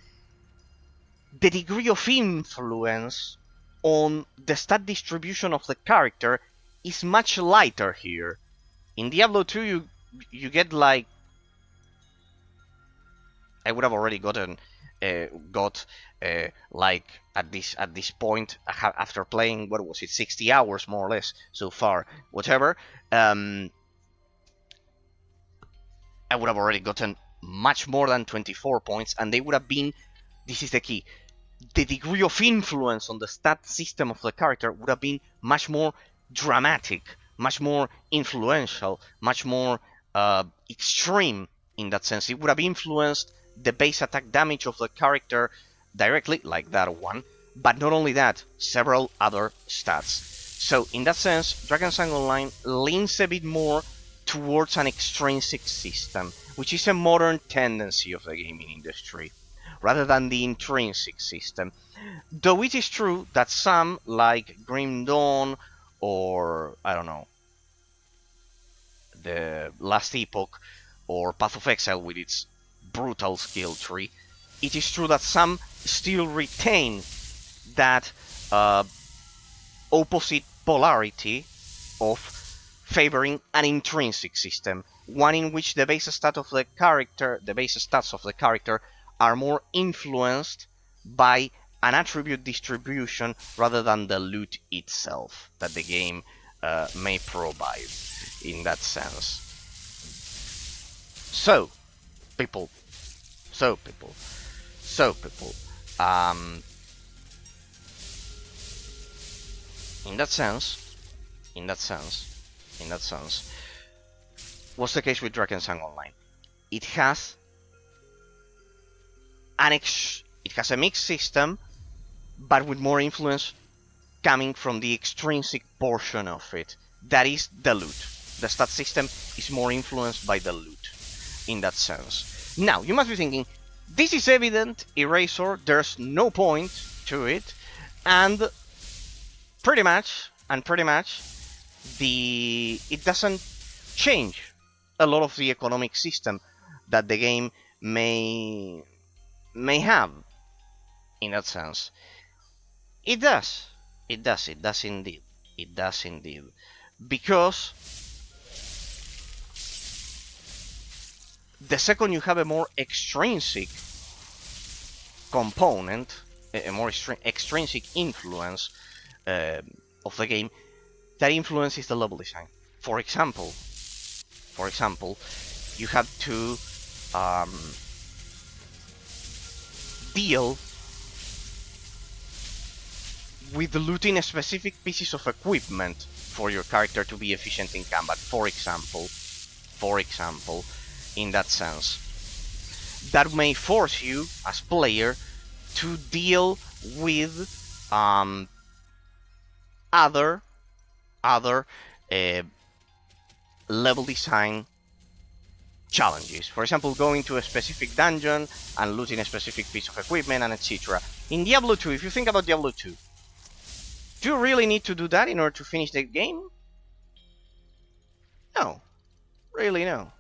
the degree of influence on the stat distribution of the character is much lighter here. In Diablo 2, you get like, I would have already gotten like at this point after playing, what was it, 60 hours more or less so far, whatever. I would have already gotten much more than 24 points, and they would have been, this is the key, the degree of influence on the stat system of the character would have been much more dramatic, much more influential, much more extreme in that sense. It would have influenced the base attack damage of the character directly, like that one, but not only that, several other stats. So in that sense, Drakensang Online leans a bit more towards an extrinsic system, which is a modern tendency of the gaming industry, rather than the intrinsic system. Though it is true that some, like Grim Dawn or, I don't know, the Last Epoch or Path of Exile with its brutal skill tree, it is true that some still retain that opposite polarity of favoring an intrinsic system, one in which the base stats of the character are more influenced by an attribute distribution rather than the loot itself that the game may provide in that sense. So, people. In that sense, what's the case with Drakensang Online? It has a mixed system, but with more influence coming from the extrinsic portion of it. That is the loot. The stat system is more influenced by the loot in that sense. Now, you must be thinking, this is evident, Eraser, there's no point to it, and pretty much, it doesn't change a lot of the economic system that the game may have in that sense. It does indeed, because the second you have a more extrinsic component, a more extrinsic influence of the game, that influence is the level design. For example, you have to deal with looting specific pieces of equipment for your character to be efficient in combat. For example, in that sense, that may force you as player to deal with other level design challenges. For example, going to a specific dungeon and looting a specific piece of equipment and etc. In Diablo 2, if you think about Diablo 2, do you really need to do that in order to finish the game? No. Really, no.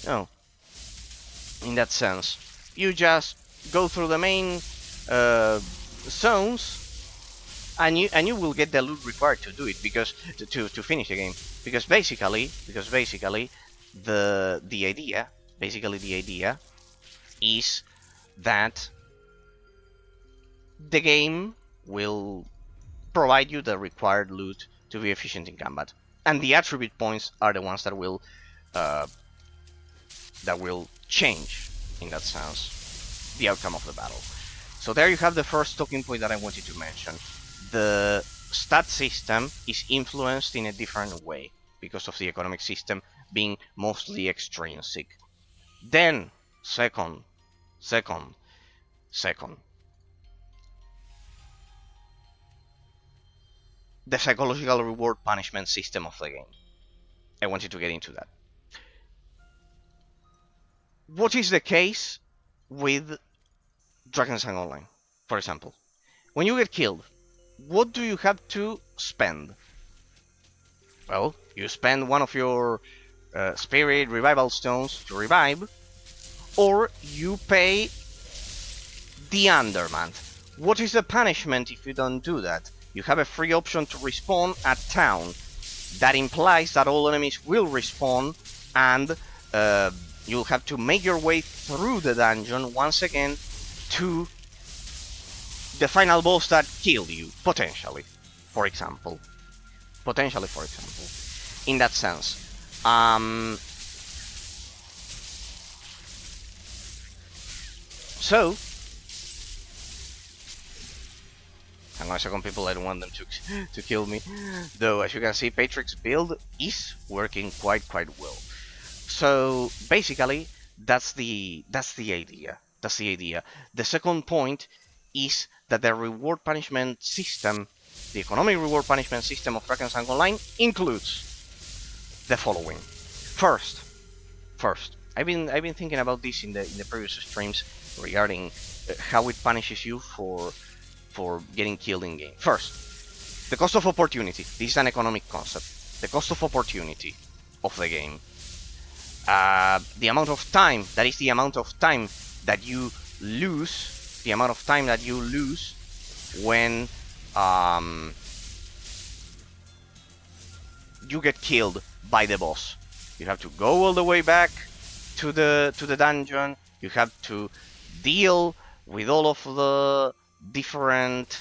No. In that sense, you just go through the main zones, and you will get the loot required to do it, because to finish the game. Because basically the idea is that the game will provide you the required loot to be efficient in combat, and the attribute points are the ones that will change in that sense the outcome of the battle. So there you have the first talking point that I wanted to mention. The stat system is influenced in a different way because of the economic system being mostly extrinsic. Then, second, the psychological reward punishment system of the game. I want you to get into that. What is the case with Drakensang Online, for example? When you get killed, what do you have to spend? Well, you spend one of your spirit revival stones to revive, or you pay the Underman. What is the punishment if you don't do that? You have a free option to respawn at town. That implies that all enemies will respawn, and you'll have to make your way through the dungeon once again to the final boss that killed you, potentially, for example. In that sense. So, hang on a second, people, I don't want them to kill me. Though, as you can see, Patrick's build is working quite well. So, basically, that's the idea. The second point is that the reward punishment system, the economic reward punishment system of Drakensang Online includes the following. First, I've been thinking about this in the previous streams regarding how it punishes you for getting killed in game. First, the cost of opportunity. This is an economic concept. The cost of opportunity of the game. The amount of time, that is the amount of time that you lose, when you get killed by the boss. You have to go all the way back to the dungeon. You have to deal with all of the different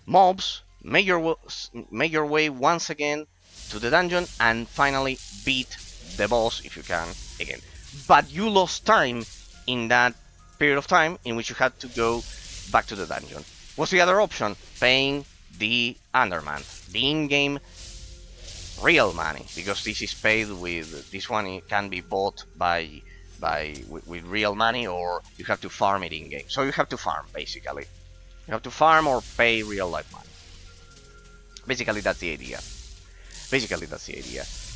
mobs, make your way once again to the dungeon, and finally beat the boss if you can again. But you lost time in that period of time in which you had to go back to the dungeon. What's the other option? Paying the Underman, the in-game real money, because this is paid with this one. It can be bought with real money, or you have to farm it in game. So you have to farm, basically. You have to farm or pay real life money. Basically, that's the idea.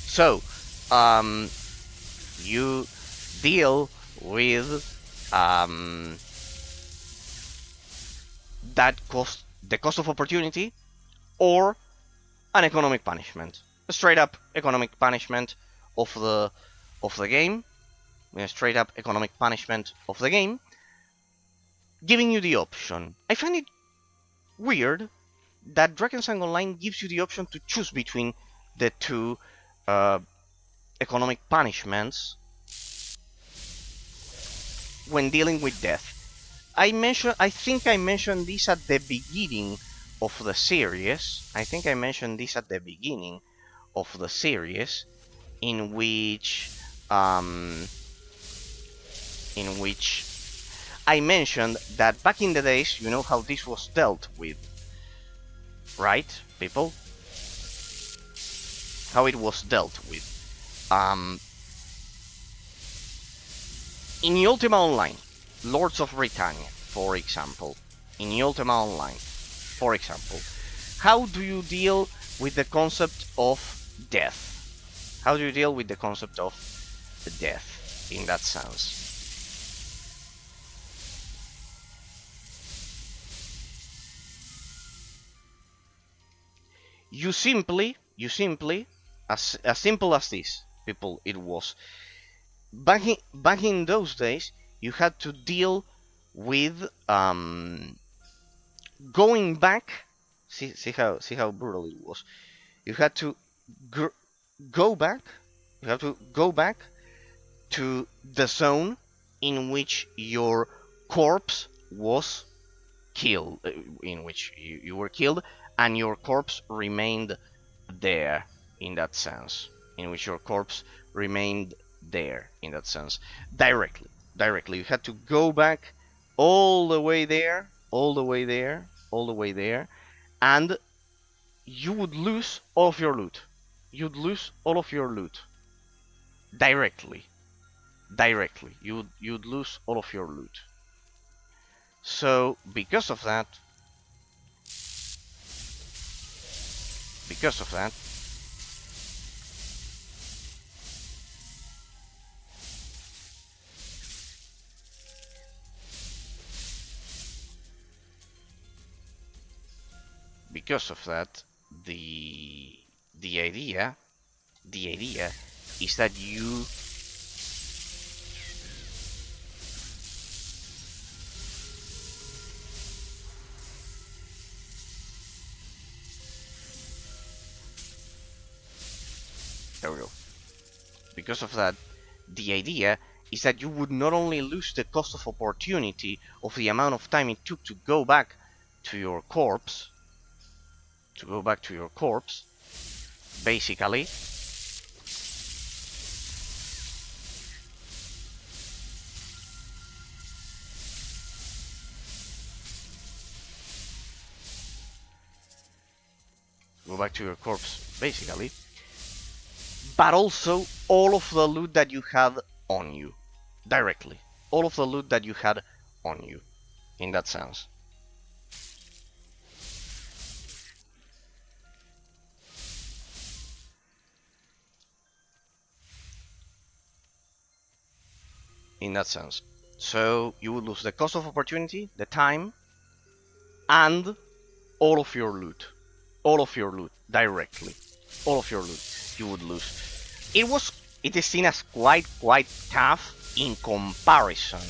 So, you deal with that cost, the cost of opportunity, or an economic punishment, a straight up economic punishment of the game, giving you the option. I find it weird that Drakensang Online gives you the option to choose between the two economic punishments when dealing with death. I think I mentioned this at the beginning of the series. In which I mentioned that back in the days, you know how this was dealt with, right, people? How it was dealt with. In Ultima Online, Lords of Britannia, for example. How do you deal with the concept of death? In that sense? You simply, as simple as this, people, it was. Back in those days, you had to deal with going back. See how brutal it was. You had to go back. You have to go back to the zone in which your corpse was killed, in which you were killed, and your corpse remained there. In that sense, directly. You had to go back all the way there, and you would lose all of your loot. Directly. You'd lose all of your loot. So because of that, because of that, the the idea is that you there we go. Because of that, the idea is that you would not only lose the cost of opportunity of the amount of time it took to go back to your corpse, basically, but also all of the loot that you had on you, directly. All of the loot that you had on you, in that sense. So you would lose the cost of opportunity, the time, and all of your loot. Directly. All of your loot you would lose. It is seen as quite tough in comparison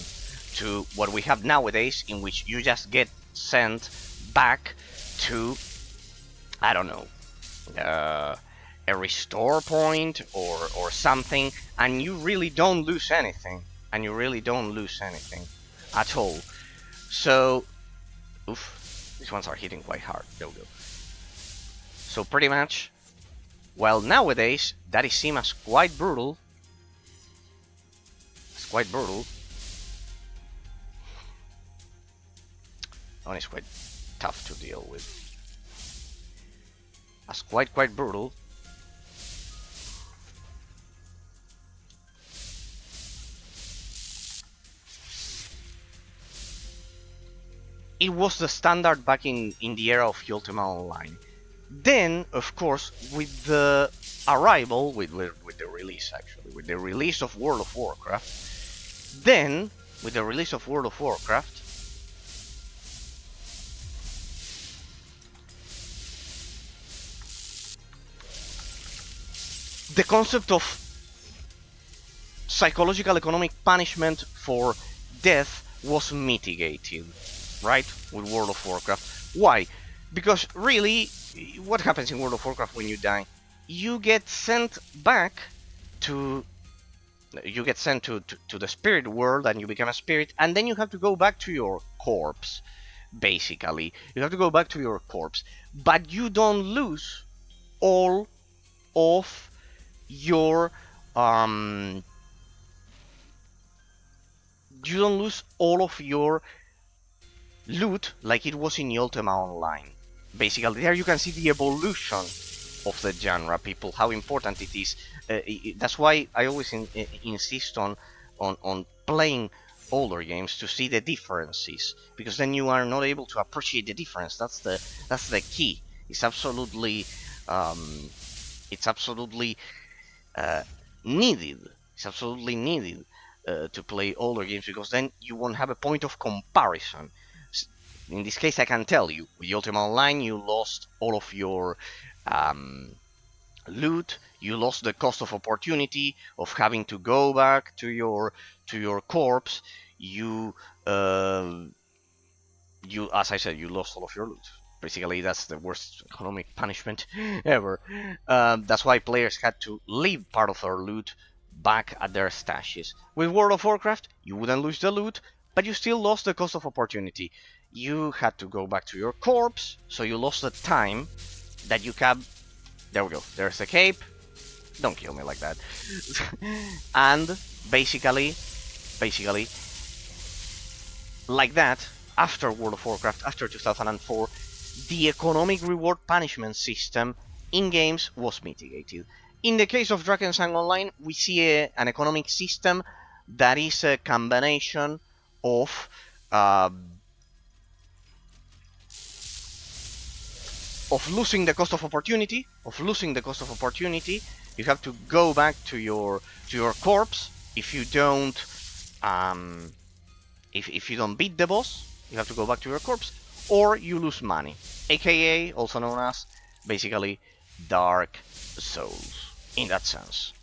to what we have nowadays, in which you just get sent back to, I don't know, a restore point or something, and you really don't lose anything. At all. So, oof, these ones are hitting quite hard. There we go. So pretty much, while nowadays that is seen as quite brutal, and it's quite tough to deal with. As quite brutal. It was the standard back in the era of Ultima Online. Then, of course, with the arrival, with the release of World of Warcraft, the concept of psychological economic punishment for death was mitigated, right? With World of Warcraft. Why? Because really, what happens in World of Warcraft when you die? You get sent back to the spirit world, and you become a spirit, and then you have to go back to your corpse. Basically, you have to go back to your corpse, but you don't lose all of your loot like it was in Ultima Online. Basically, there you can see the evolution of the genre, people, how important it is. That's why I always insist on playing older games to see the differences, because then you are not able to appreciate the difference. That's the key. It's absolutely needed. It's absolutely needed to play older games, because then you won't have a point of comparison. In this case, I can tell you, with Ultima Online, you lost all of your loot. You lost the cost of opportunity of having to go back to your corpse. You, as I said, you lost all of your loot. Basically, that's the worst economic punishment ever. That's why players had to leave part of their loot back at their stashes. With World of Warcraft, you wouldn't lose the loot, but you still lost the cost of opportunity. You had to go back to your corpse, so you lost the time that you can. There we go. There's the cape. Don't kill me like that. And basically, like that, after World of Warcraft, after 2004, the economic reward punishment system in games was mitigated. In the case of Drakensang Online, we see an economic system that is a combination of of losing the cost of opportunity, you have to go back to your corpse. If you don't if you don't beat the boss, you have to go back to your corpse, or you lose money, aka also known as basically dark souls in that sense.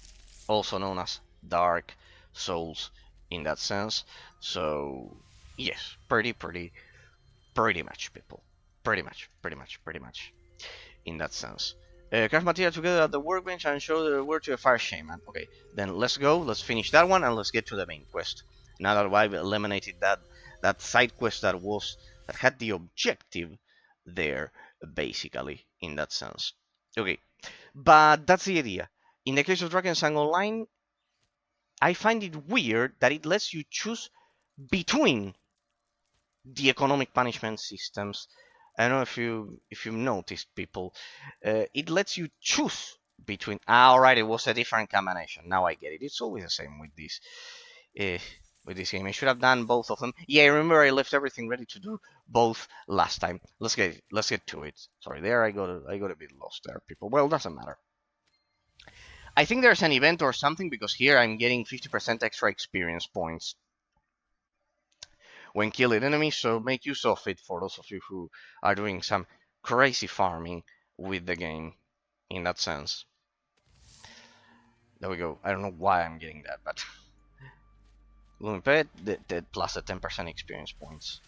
Also known as dark souls in that sense. So yes, pretty much, people. Pretty much in that sense. Craft material together at the workbench and show the word to a fire shaman. Okay, then let's go. Let's finish that one and let's get to the main quest. Now that I've eliminated that side quest that had the objective there, basically in that sense. Okay, but that's the idea. In the case of Drakensang Online, I find it weird that it lets you choose between the economic punishment systems. I don't know if you've noticed, people. It lets you choose between. Alright, it was a different combination. Now I get it. It's always the same with this. With this game, I should have done both of them. Yeah, I remember I left everything ready to do both last time. Let's get to it. Sorry, there I got a bit lost there, people. Well, doesn't matter. I think there's an event or something because here I'm getting 50% extra experience points when killing enemies, so make use of it for those of you who are doing some crazy farming with the game in that sense. There we go. I don't know why I'm getting that, but Lumpet plus the 10% experience points.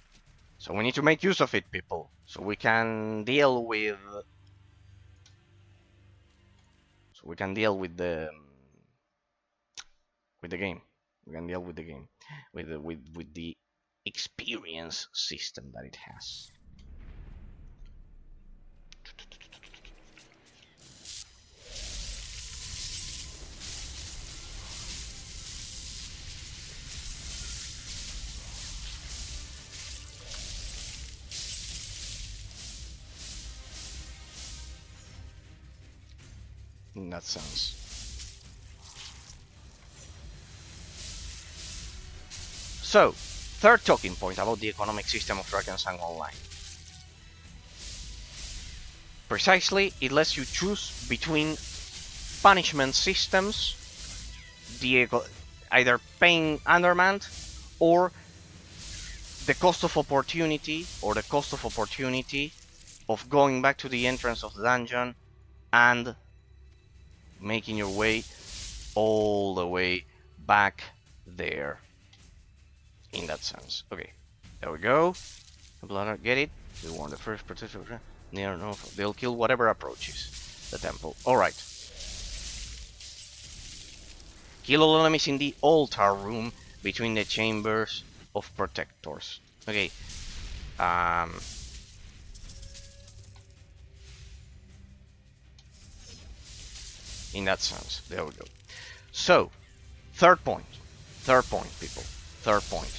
So we need to make use of it, people, so we can deal with the game. We can deal with the game with the experience system that it has. In that sense. So, third talking point about the economic system of Drakensang Online. Precisely, it lets you choose between punishment systems, either paying undermanned or the cost of opportunity, of going back to the entrance of the dungeon and making your way all the way back there. In that sense. Okay, there we go. Get it? They want the first protector. They'll kill whatever approaches the temple. Alright. Kill all enemies in the altar room between the chambers of protectors. Okay. In that sense. There we go. So, third point, people. Third point.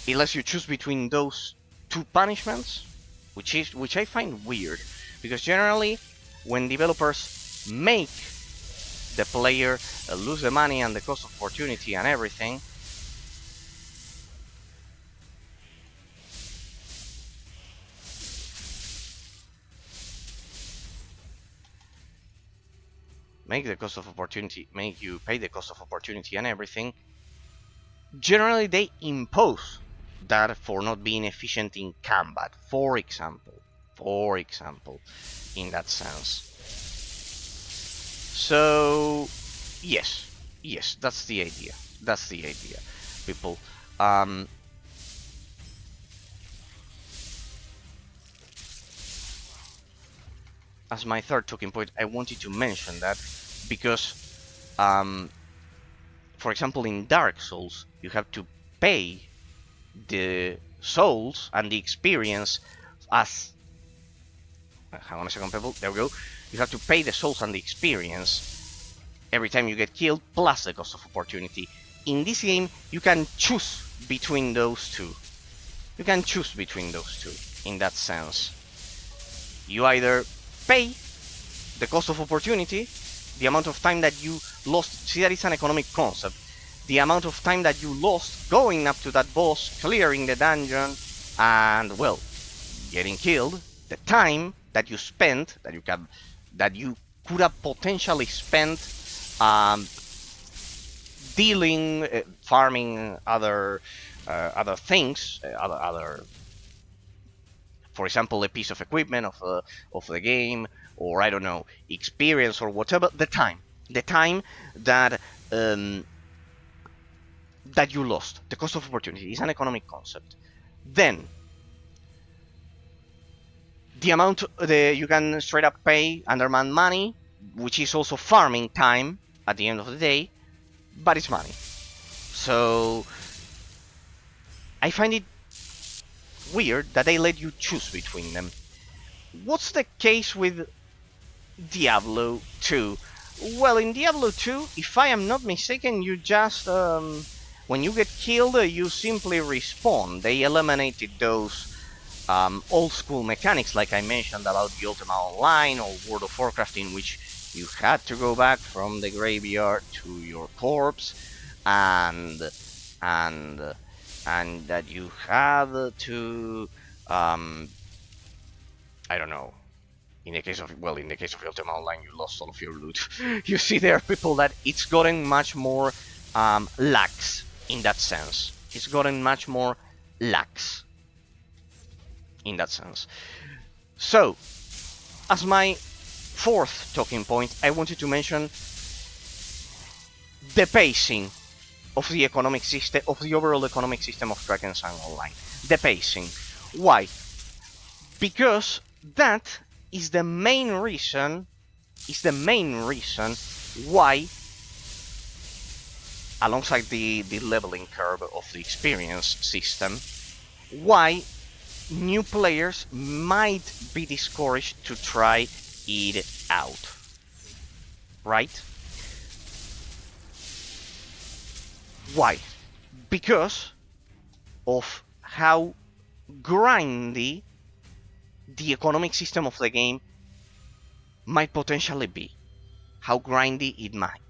It lets you choose between those two punishments, which I find weird, because generally, when developers make the player lose the money and the cost of opportunity and everything, make you pay the cost of opportunity and everything, generally they impose that for not being efficient in combat, for example, in that sense. So yes, that's the idea, people. As my third talking point, I wanted to mention that because, for example, in Dark Souls, you have to pay the souls and the experience as... Hang on a second, people. There we go. You have to pay the souls and the experience every time you get killed, plus the cost of opportunity. In this game, you can choose between those two. In that sense. You either pay the cost of opportunity, the amount of time that you lost. See, that is an economic concept. The amount of time that you lost going up to that boss, clearing the dungeon, And well, getting killed, the time that you spent, that you could have potentially spent um, dealing, farming other things, other, for example, a piece of equipment of the game, or I don't know, experience or whatever. The time that um, that you lost, the cost of opportunity is an economic concept. Then the amount you can straight up pay undermanned money, which is also farming time at the end of the day, but it's money. So I find it weird that they let you choose between them. What's the case with Diablo 2? Well, in Diablo 2, if I am not mistaken, you just when you get killed, you simply respawn. They eliminated those old school mechanics, like I mentioned about the Ultima Online or World of Warcraft, in which you had to go back from the graveyard to your corpse, and and and that you had to I don't know. In the case of Ultima Online, you lost all of your loot. You see, there are people that it's gotten much more lax in that sense. It's gotten much more lax in that sense. So, as my fourth talking point, I wanted to mention the pacing of the economic system, of the overall economic system of Drakensang Online. The pacing. Why? Because that is the main reason why, alongside the leveling curve of the experience system, why new players might be discouraged to try it out. Right? Why? Because of how grindy the economic system of the game might potentially be. How grindy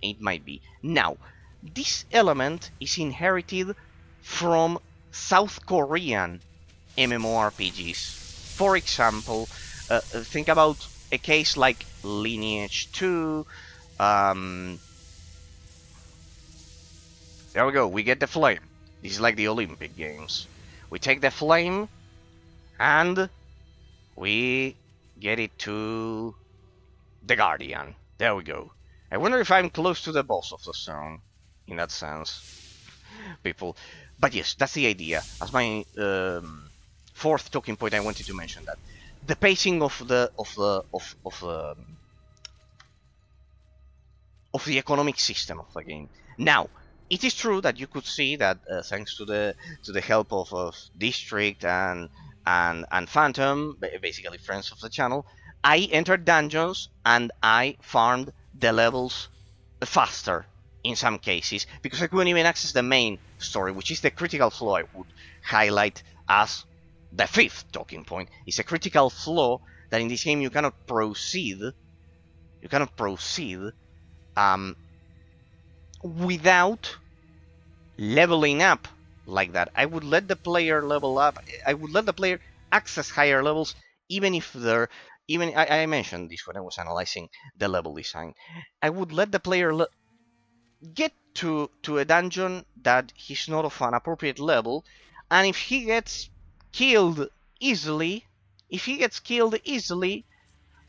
it might be. Now, this element is inherited from South Korean MMORPGs. For example, think about a case like Lineage 2. There we go, we get the flame. This is like the Olympic Games. We take the flame and we get it to the Guardian. There we go. I wonder if I'm close to the boss of the zone, in that sense, people. But yes, that's the idea. As my fourth talking point, I wanted to mention that the pacing of the economic system of the game. Now, it is true that you could see that thanks to the help of District and Phantom, basically friends of the channel, I entered dungeons and I farmed the levels faster in some cases, because I couldn't even access the main story, which is the critical flaw I would highlight as the fifth talking point. It's a critical flaw that in this game you cannot proceed without leveling up like that. I would let the player level up. I would let the player access higher levels, even if they're I mentioned this when I was analyzing the level design. I would let the player get to a dungeon that he's not of an appropriate level, and if he gets killed easily,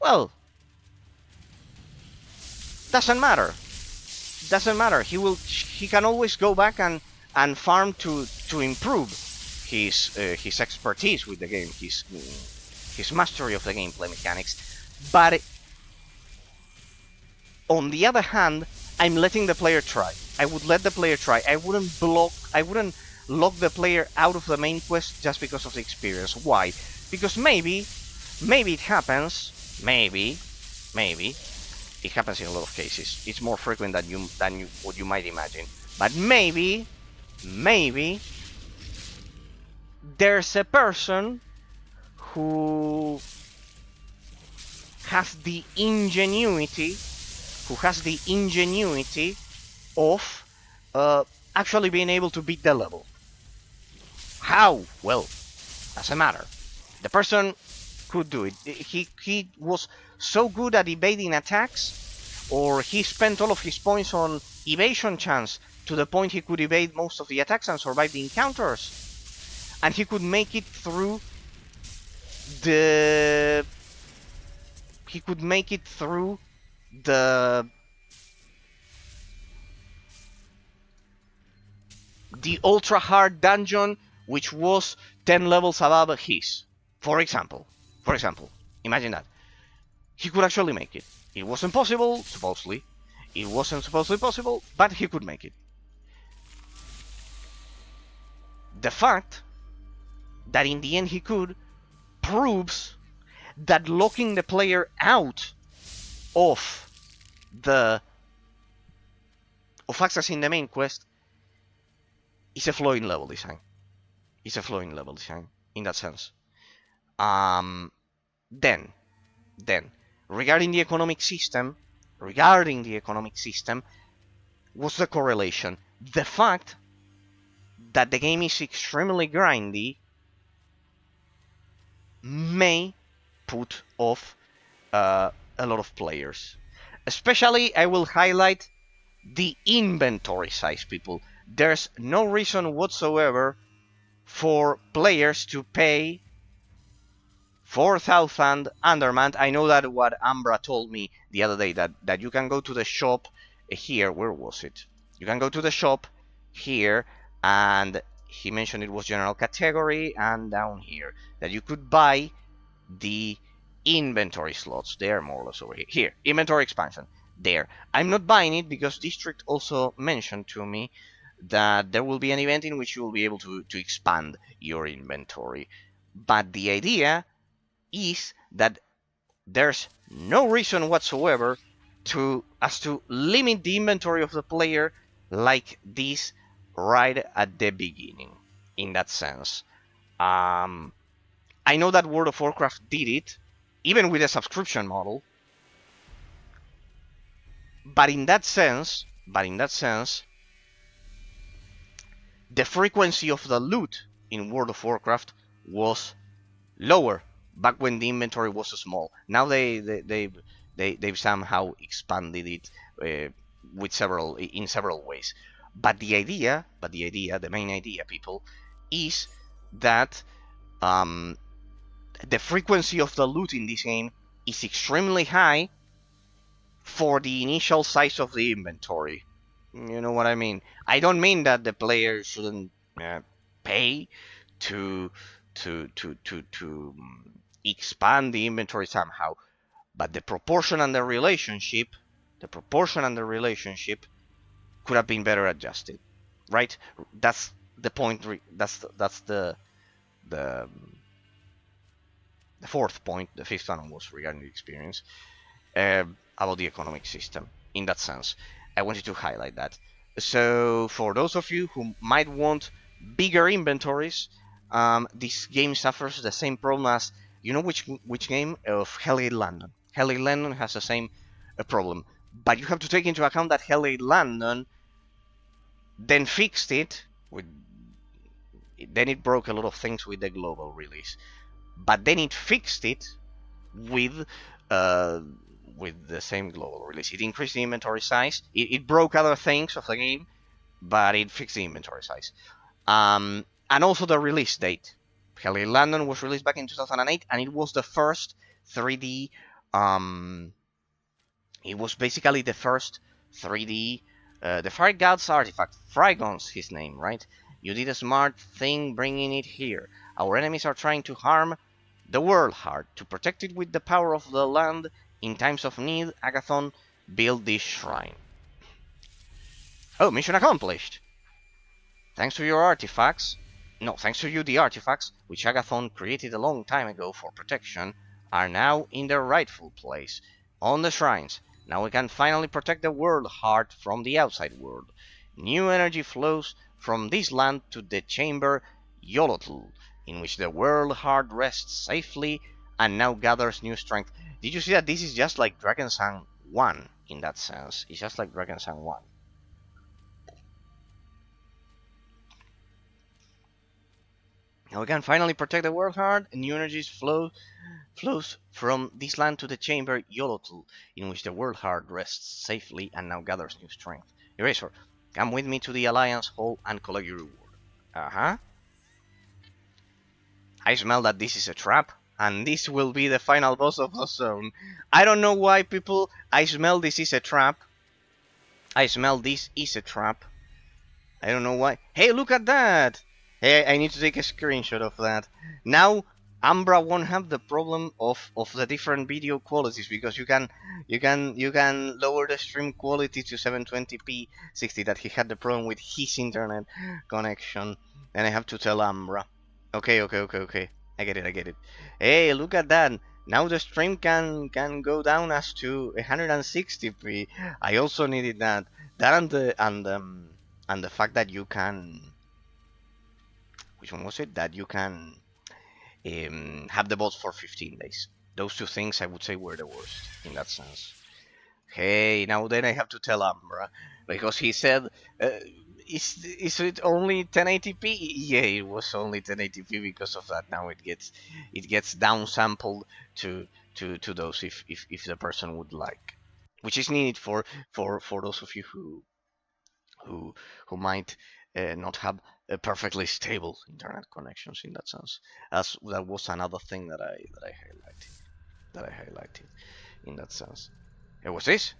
well, doesn't matter. He can always go back and farm to improve his expertise with the game, his mastery of the gameplay mechanics. But on the other hand, I'm letting the player try. I would let the player try. I wouldn't lock the player out of the main quest just because of the experience. Why? Because maybe it happens. Maybe it happens in a lot of cases. It's more frequent than what you might imagine. But maybe there's a person who has the ingenuity of actually being able to beat the level. How? Well, Doesn't matter. The person could do it. He was so good at evading attacks, or he spent all of his points on evasion chance to the point he could evade most of the attacks and survive the encounters. And he could make it through the... He could make it through the ultra hard dungeon, which was 10 levels above his. For example, imagine that. He could actually make it. It wasn't possible, supposedly. It wasn't supposedly possible, but he could make it. The fact that in the end he could proves that locking the player out of accessing the main quest is a flaw in level design. It's a flaw in level design in that sense. Then, regarding the economic system, what's the correlation? The fact that the game is extremely grindy may put off a lot of players. Especially, I will highlight the inventory size, people. There's no reason whatsoever for players to pay 4,000 undermanned. I know that what Ambra told me the other day, that you can go to the shop here. Where was it? You can go to the shop here, and he mentioned it was general category, and down here that you could buy the inventory slots. They're more or less over here. Here, inventory expansion. There. I'm not buying it because District also mentioned to me that there will be an event in which you will be able to expand your inventory. But the idea is that there's no reason whatsoever to limit the inventory of the player like this right at the beginning. In that sense, I know that World of Warcraft did it, even with a subscription model. But in that sense, the frequency of the loot in World of Warcraft was lower back when the inventory was small. Now they've somehow expanded it in several ways. But the main idea, people, is that the frequency of the loot in this game is extremely high for the initial size of the inventory. You know what I mean? I don't mean that the player shouldn't pay to expand the inventory somehow, but the proportion and the relationship could have been better adjusted, right? That's the point. That's the fourth point. The fifth one was regarding the experience about the economic system. In that sense, I wanted to highlight that. So for those of you who might want bigger inventories, this game suffers the same problem as, you know, which game of Hellgate London. Hellgate London has the same problem, but you have to take into account that Hellgate London then fixed it with. Then it broke a lot of things with the global release, but then it fixed it with the same global release. It increased the inventory size. It broke other things of the game, but it fixed the inventory size. And also the release date. Hellgate London was released back in 2008, and it was the first 3D. It was basically the first 3D. The Fire God's artifact. Fyrgon's his name, right? You did a smart thing bringing it here. Our enemies are trying to harm the world heart. To protect it with the power of the land in times of need, Agathon built this shrine. Oh, mission accomplished! Thanks to your artifacts, thanks to you, the artifacts, which Agathon created a long time ago for protection, are now in their rightful place, on the shrines. Now we can finally protect the world heart from the outside world. New energy flows from this land to the chamber Yolotl, in which the world heart rests safely and now gathers new strength. Did you see that this is just like Drakensang 1 in that sense? It's just like Drakensang 1. Now we can finally protect the world heart, and new energies flows from this land to the chamber Yolotl, in which the world heart rests safely and now gathers new strength. Eraser, come with me to the Alliance Hall and collect your reward. Uh-huh. I smell that this is a trap, and this will be the final boss of the zone. I don't know why, people. I smell this is a trap. I smell this is a trap. I don't know why. Hey, look at that! Hey, I need to take a screenshot of that. Now, Ambra won't have the problem of the different video qualities, because you can lower the stream quality to 720p 60, that he had the problem with his internet connection, and I have to tell Ambra. Okay. I get it. Hey, look at that! Now the stream can go down as to 160p. I also needed that. That and the fact that you can, which one was it, that you can have the bots for 15 days. Those two things I would say were the worst in that sense. Hey, now then I have to tell Ambra, because he said, is it only 1080p? Yeah, it was only 1080p. Because of that, now it gets downsampled to those, if the person would like, which is needed for those of you who might not have a perfectly stable internet connections in that sense. As that was another thing that I highlighted in that sense. Hey, what's this?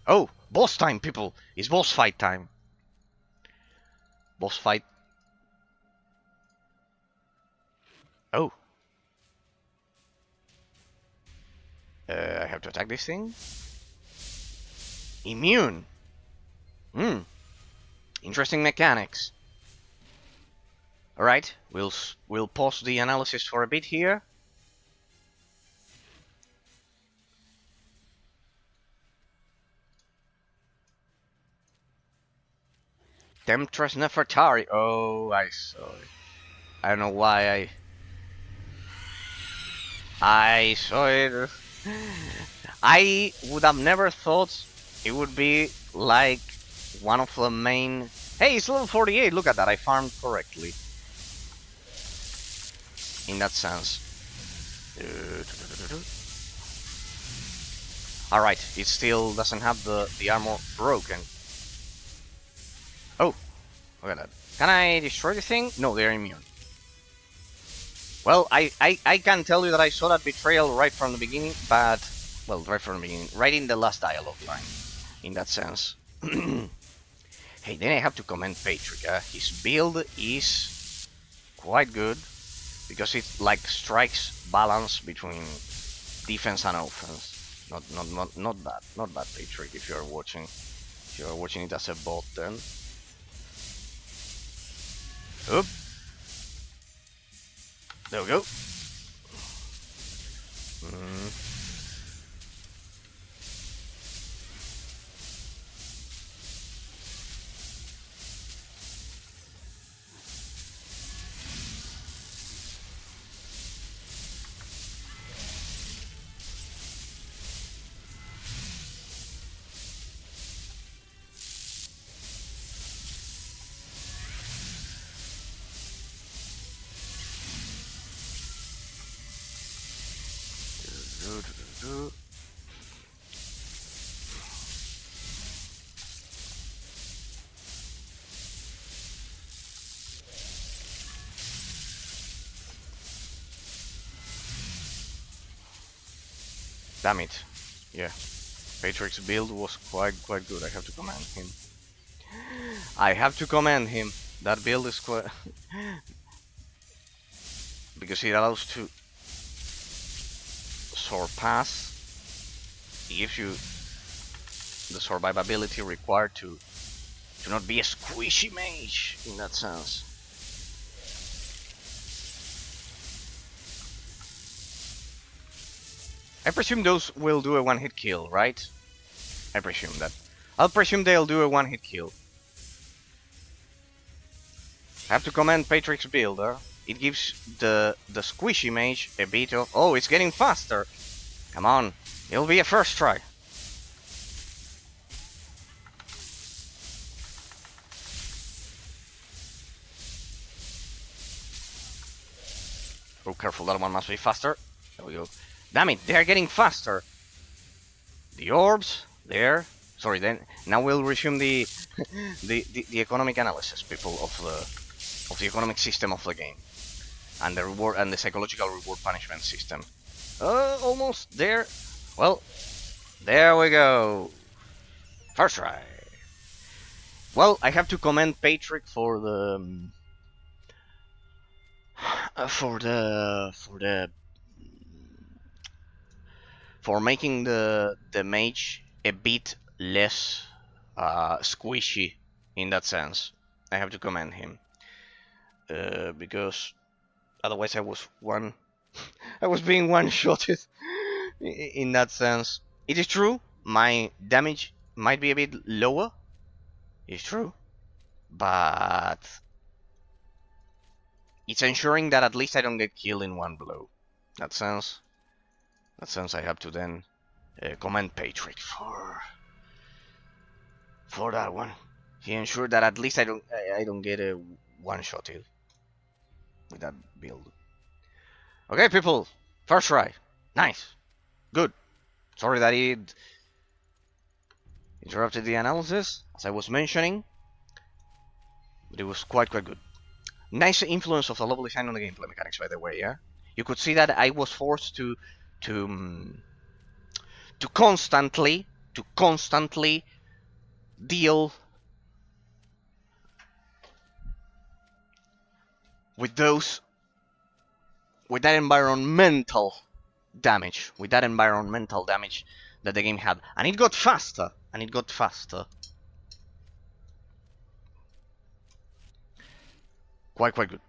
Oh, boss time, people! It's boss fight time. Boss fight. Oh. I have to attack this thing. Immune. Interesting mechanics. Alright, we'll pause the analysis for a bit here. TEMTRESS NERFERTARI. Oh, I saw it. I don't know why I saw it. I would have never thought it would be like one of the main... Hey, it's level 48, look at that, I farmed correctly. In that sense. Alright, it still doesn't have the armor broken. Oh, look at that. Can I destroy the thing? No, they're immune. Well, I can tell you that I saw that betrayal right from the beginning, but... Well, right from the beginning. Right in the last dialogue line. In that sense. Hey, then I have to commend Patrick. His build is quite good, because it like strikes balance between defense and offense. Not bad, Patrick. If you are watching it as a bot, then. Oop. There we go. Damn it. Yeah. Patrick's build was quite good. I have to commend him. That build is quite... because it allows to surpass. It gives you the survivability required to not be a squishy mage in that sense. I presume those will do a one-hit kill, right? I presume that. I'll presume they'll do a one-hit kill. I have to commend Patrick's builder. It gives the squishy mage a bit of... Oh, it's getting faster! Come on, it'll be a first try. careful, that one must be faster. There we go. Damn it, they are getting faster. The orbs, there. Sorry, then now we'll resume the the economic analysis, people, of the economic system of the game, and the reward and the psychological reward punishment system. Almost there. Well, there we go. First try. Well, I have to commend Patrick for the for making the mage a bit less squishy in that sense. I have to commend him because otherwise I was being one-shotted in that sense. It is true, my damage might be a bit lower. It's true, but it's ensuring that at least I don't get killed in one blow. That sense I have to then commend Patrick for that one. He ensured that at least I don't get a one-shotted with that build. Okay, people, first try, nice, good. Sorry that it interrupted the analysis, as I was mentioning, but it was quite good. Nice influence of the level design on the gameplay mechanics, by the way. Yeah, you could see that I was forced to constantly deal with that environmental damage, that the game had, and it got faster, Quite good.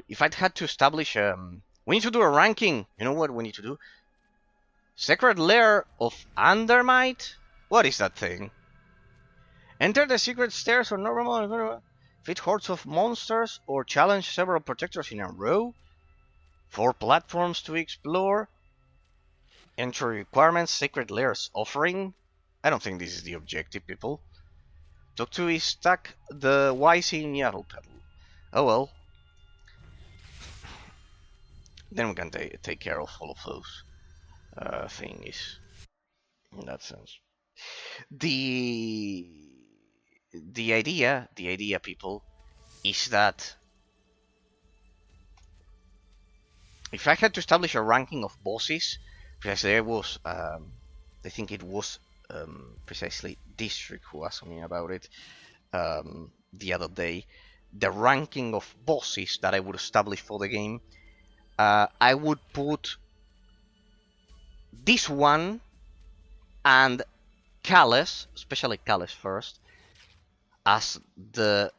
If I'd had to establish, we need to do a ranking. You know what we need to do? Sacred Lair of Undermight? What is that thing? Enter the secret stairs or normal, defeat hordes of monsters, or challenge several protectors in a row. 4 platforms to explore. Entry requirements, Sacred Lair's offering. I don't think this is the objective, people. Talk to Istak the Wise in Yarlpedal. Oh well. Then we can take care of all of those things. In that sense. The idea, people, is that if I had to establish a ranking of bosses, because there was, I think it was precisely District who asked me about it the other day, the ranking of bosses that I would establish for the game, I would put this one and Callus, especially Callus first, as the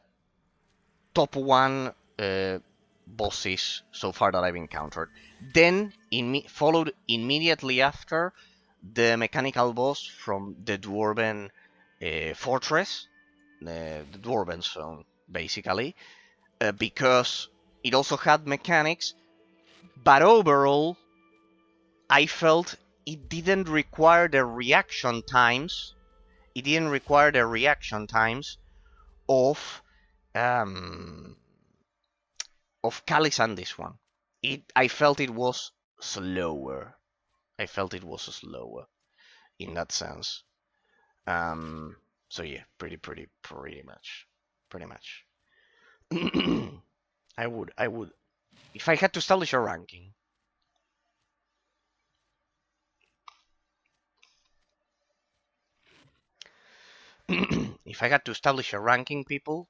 top 1 bosses so far that I've encountered. Then followed immediately after the mechanical boss from the Dwarven fortress, the Dwarven zone, basically, because it also had mechanics, but overall I felt it didn't require the reaction times. Of Callus and this one. I felt it was slower. In that sense. So yeah, pretty much. I would, if I had to establish a ranking. If I had to establish a ranking, people,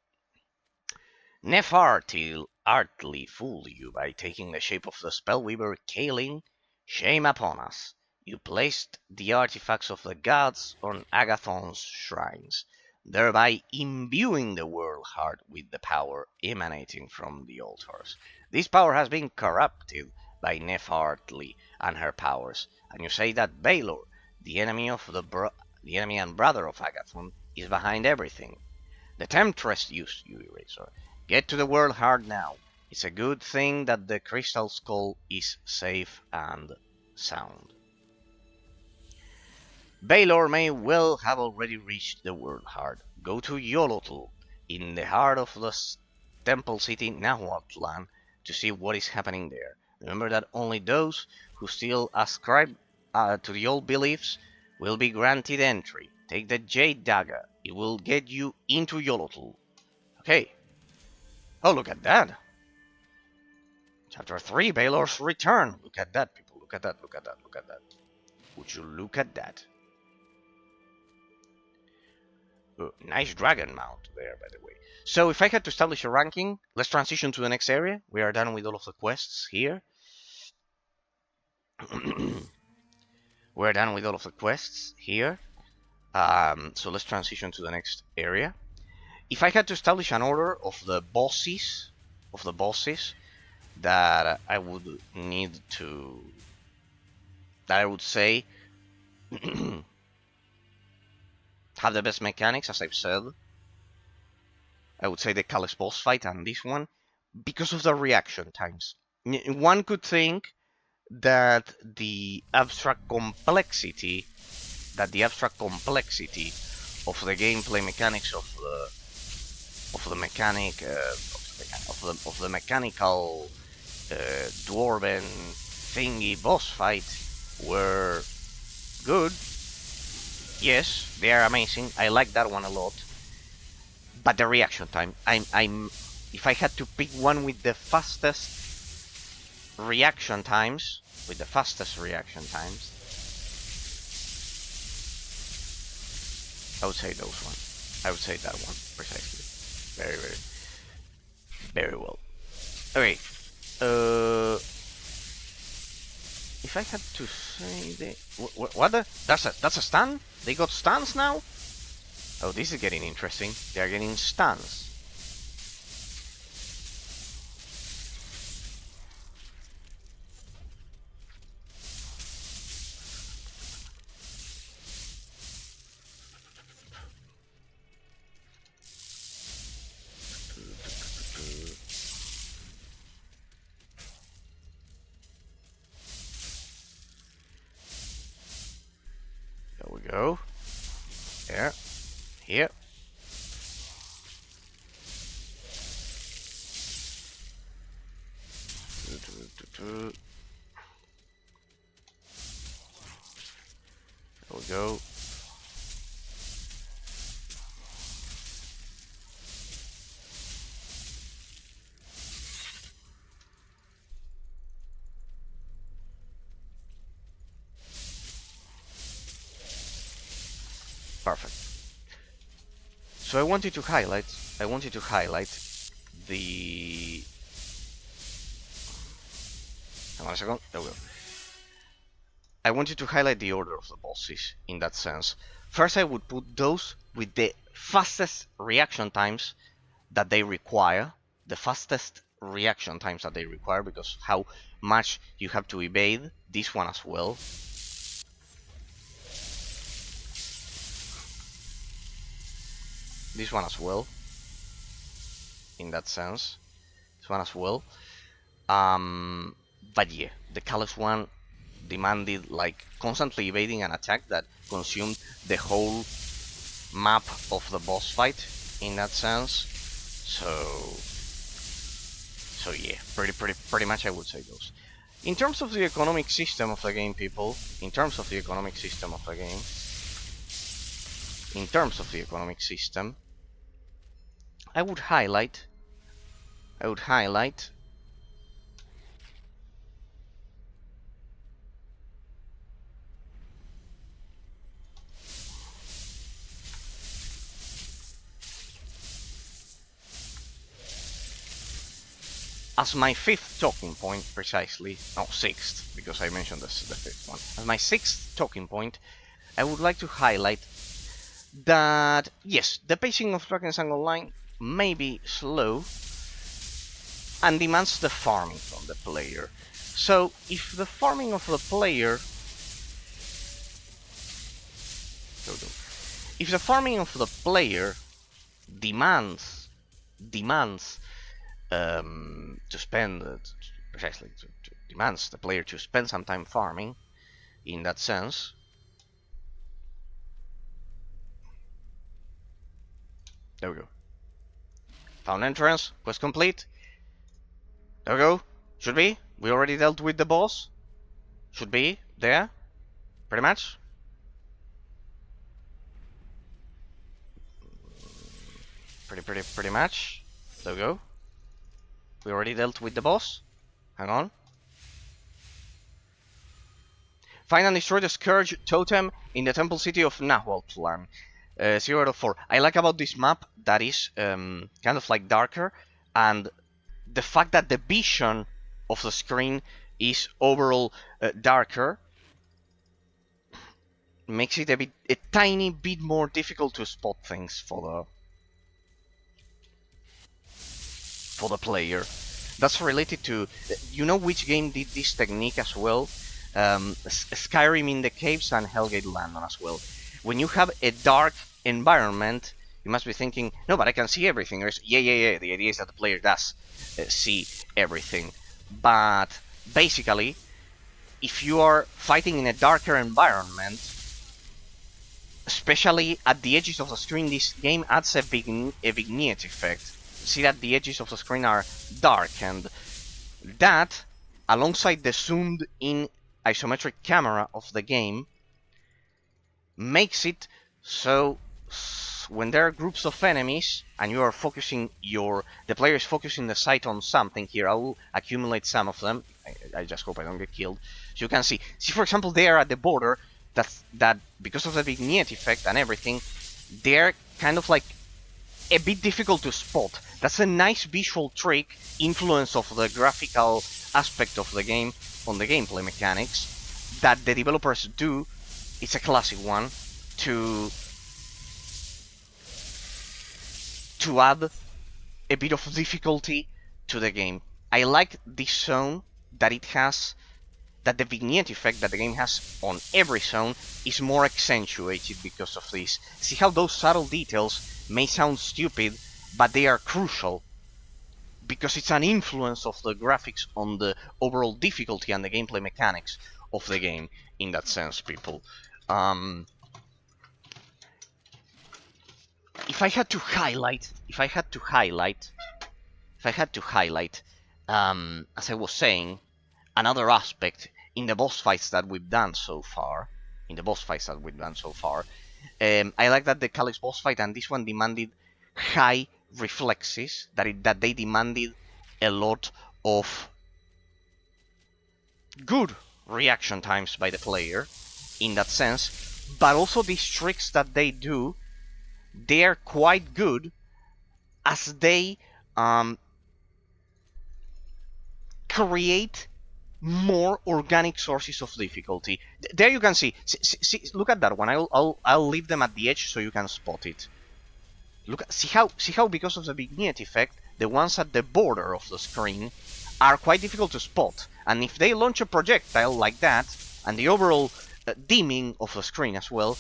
Nefertari artfully fooled you by taking the shape of the spellweaver Kaelin. Shame upon us. You placed the artifacts of the gods on Agathon's shrines, thereby imbuing the world heart with the power emanating from the altars. This power has been corrupted by Nefertari and her powers, and you say that Balor, the enemy and brother of Agathon, is behind everything. The TEMTRESS used you, Eraser. Get to the world heart now. It's a good thing that the crystal skull is safe and sound. Balor may well have already reached the world heart. Go to Yolotl, in the heart of the temple city Nahuatlan, to see what is happening there. Remember that only those who still ascribe to the old beliefs will be granted entry. Take the Jade Dagger. It will get you into Yolotl. Okay. Oh, look at that. Chapter 3, Baylor's Return. Look at that, people. Look at that, look at that, look at that. Would you look at that? Oh, nice dragon mount there, by the way. So if I had to establish a ranking, let's transition to the next area. We are done with all of the quests here. We're done with all of the quests here. So let's transition to the next area. If I had to establish an order of the bosses, that I would need to, that I would say have the best mechanics, as I've said, I would say the Calais boss fight and this one, because of the reaction times. One could think that the abstract complexity, of the gameplay mechanics of the mechanical dwarven thingy boss fight were good. Yes, they are amazing. I like that one a lot. But the reaction time, if I had to pick one with the fastest reaction times, I would say those one. I would say that one precisely. Very, very, very well. Okay. If I had to say the what the that's a stun? They got stuns now? Oh, this is getting interesting. They are getting stuns. There we go. There. Here. There we go. Perfect. So I wanted to highlight the. Hang on a second. There we go. I wanted to highlight the order of the bosses in that sense. First, I would put those with the fastest reaction times that they require. Because how much you have to evade. This one as well. In that sense. This one as well. But yeah, the Callous one demanded like constantly evading an attack that consumed the whole map of the boss fight in that sense. So yeah, pretty much I would say those. In terms of the economic system of the game, people, I would highlight as my fifth talking point, precisely, no, sixth, because I mentioned the fifth one. As my sixth talking point, I would like to highlight that, yes, the pacing of drakensangonline may be slow and demands the farming from the player. So, if the farming of the player demands to spend demands the player to spend some time farming in that sense. There we go. Found entrance, quest complete. There we go. Should be. We already dealt with the boss. Should be there, pretty much. Pretty much. There we go. We already dealt with the boss. Hang on. Find and destroy the Scourge Totem in the Temple City of Nahuatlan. 0 out of 4. I like about this map that is kind of like darker, and the fact that the vision of the screen is overall darker makes it a tiny bit more difficult to spot things for the player. That's related to, you know which game did this technique as well? Skyrim in the caves and Hellgate Landon as well. When you have a dark environment, you must be thinking, no, but I can see everything. Yeah. The idea is that the player does see everything. But basically, if you are fighting in a darker environment, especially at the edges of the screen, this game adds a vignette effect. See that the edges of the screen are dark, and that, alongside the zoomed in isometric camera of the game, makes it so when there are groups of enemies and you are focusing the player is focusing the sight on something. Here, I will accumulate some of them. I just hope I don't get killed. So you can see for example, there at the border, that because of the vignette effect and everything, they're kind of like a bit difficult to spot. That's a nice visual trick, influence of the graphical aspect of the game on the gameplay mechanics that the developers do. It's a classic one to add a bit of difficulty to the game. I like this zone that it has, that the vignette effect that the game has on every zone is more accentuated because of this. See how those subtle details may sound stupid, but they are crucial, because it's an influence of the graphics on the overall difficulty and the gameplay mechanics of the game, in that sense, people. If I had to highlight, as I was saying, another aspect in the boss fights that we've done so far, I like that the Calyx boss fight and this one demanded high reflexes, that they demanded a lot of good reaction times by the player, in that sense. But also these tricks that they do, they're quite good, as they create more organic sources of difficulty. There you can see, look at that one. I'll leave them at the edge so you can spot it. See how because of the vignette effect, the ones at the border of the screen are quite difficult to spot. And if they launch a projectile like that, and the overall dimming of the screen as well,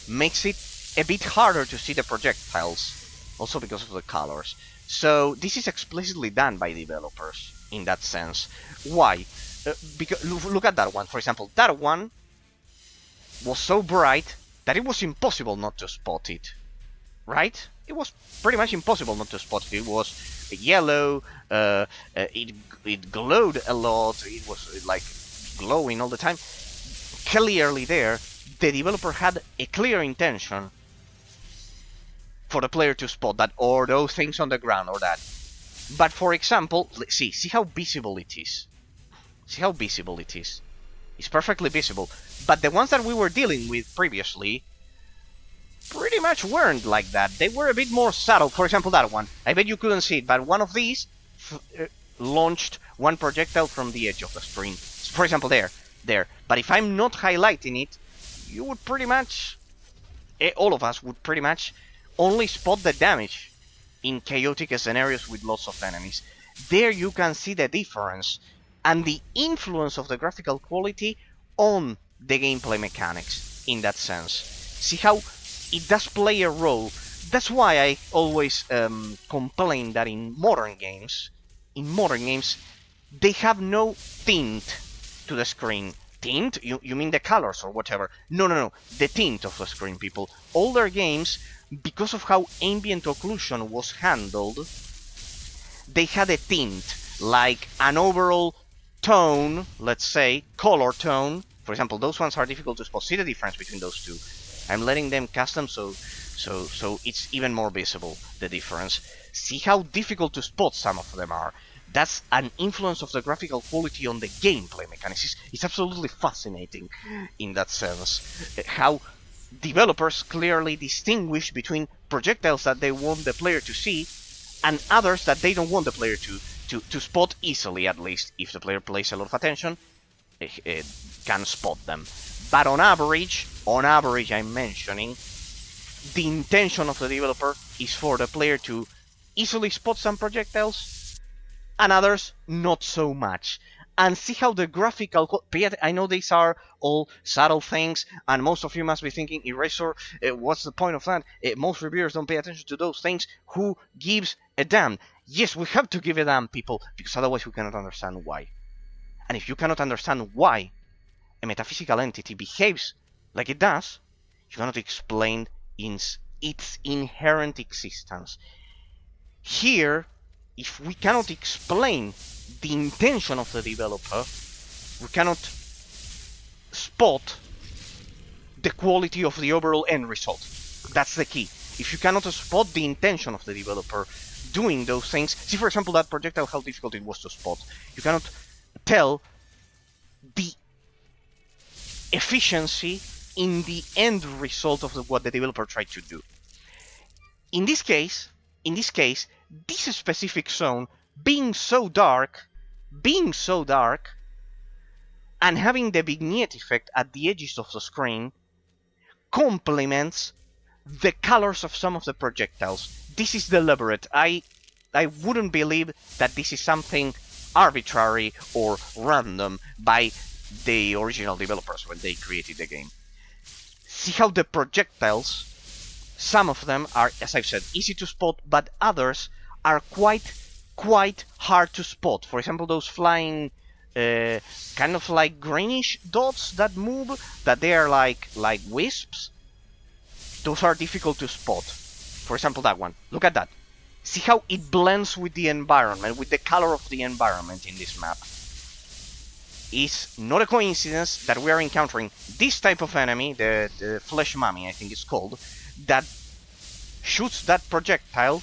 makes it a bit harder to see the projectiles, also because of the colors. So this is explicitly done by developers in that sense. Why? Because look at that one, for example. That one was so bright that it was impossible not to spot it, right? It was pretty much impossible not to spot it. It was yellow, it glowed a lot, it was like glowing all the time. Clearly there, the developer had a clear intention for the player to spot that, or those things on the ground, or that. But for example, see how visible it is. It's perfectly visible. But the ones that we were dealing with previously pretty much weren't like that. They were a bit more subtle. For example, that one. I bet you couldn't see it, but one of these launched one projectile from the edge of the screen. For example, there. But if I'm not highlighting it, you would pretty much, all of us would pretty much only spot the damage in chaotic scenarios with lots of enemies. There you can see the difference and the influence of the graphical quality on the gameplay mechanics in that sense. See how it does play a role. That's why I always complain that in modern games, they have no tint to the screen. Tint? You mean the colors or whatever? No. The tint of the screen, people. Older games, because of how ambient occlusion was handled, they had a tint, like an overall tone, let's say, color tone. For example, those ones are difficult to spot. See the difference between those two. I'm letting them custom so it's even more visible, the difference. See how difficult to spot some of them are. That's an influence of the graphical quality on the gameplay mechanics. It's absolutely fascinating in that sense. How developers clearly distinguish between projectiles that they want the player to see and others that they don't want the player to spot easily, at least. If the player pays a lot of attention, it can spot them. But on average I'm mentioning, the intention of the developer is for the player to easily spot some projectiles and others not so much. And see how the graphical... I know these are all subtle things, and most of you must be thinking, Eraser, what's the point of that? Most reviewers don't pay attention to those things. Who gives a damn? Yes, we have to give a damn, people, because otherwise we cannot understand why. And if you cannot understand why a metaphysical entity behaves like it does, you cannot explain its inherent existence. Here, if we cannot explain the intention of the developer, we cannot spot the quality of the overall end result. That's the key. If you cannot spot the intention of the developer doing those things, see for example that projectile, how difficult it was to spot. You cannot tell the efficiency in the end result of what the developer tried to do. In this case, this specific zone being so dark, and having the vignette effect at the edges of the screen complements the colors of some of the projectiles. This is deliberate. I wouldn't believe that this is something arbitrary or random by the original developers when they created the game. See how the projectiles, some of them are, as I've said, easy to spot, but others are quite hard to spot. For example, those flying kind of like greenish dots that move, that they are like wisps. Those are difficult to spot. For example, that one. Look at that. See how it blends with the environment, with the color of the environment in this map. It's not a coincidence that we are encountering this type of enemy, the flesh mummy I think it's called, that shoots that projectile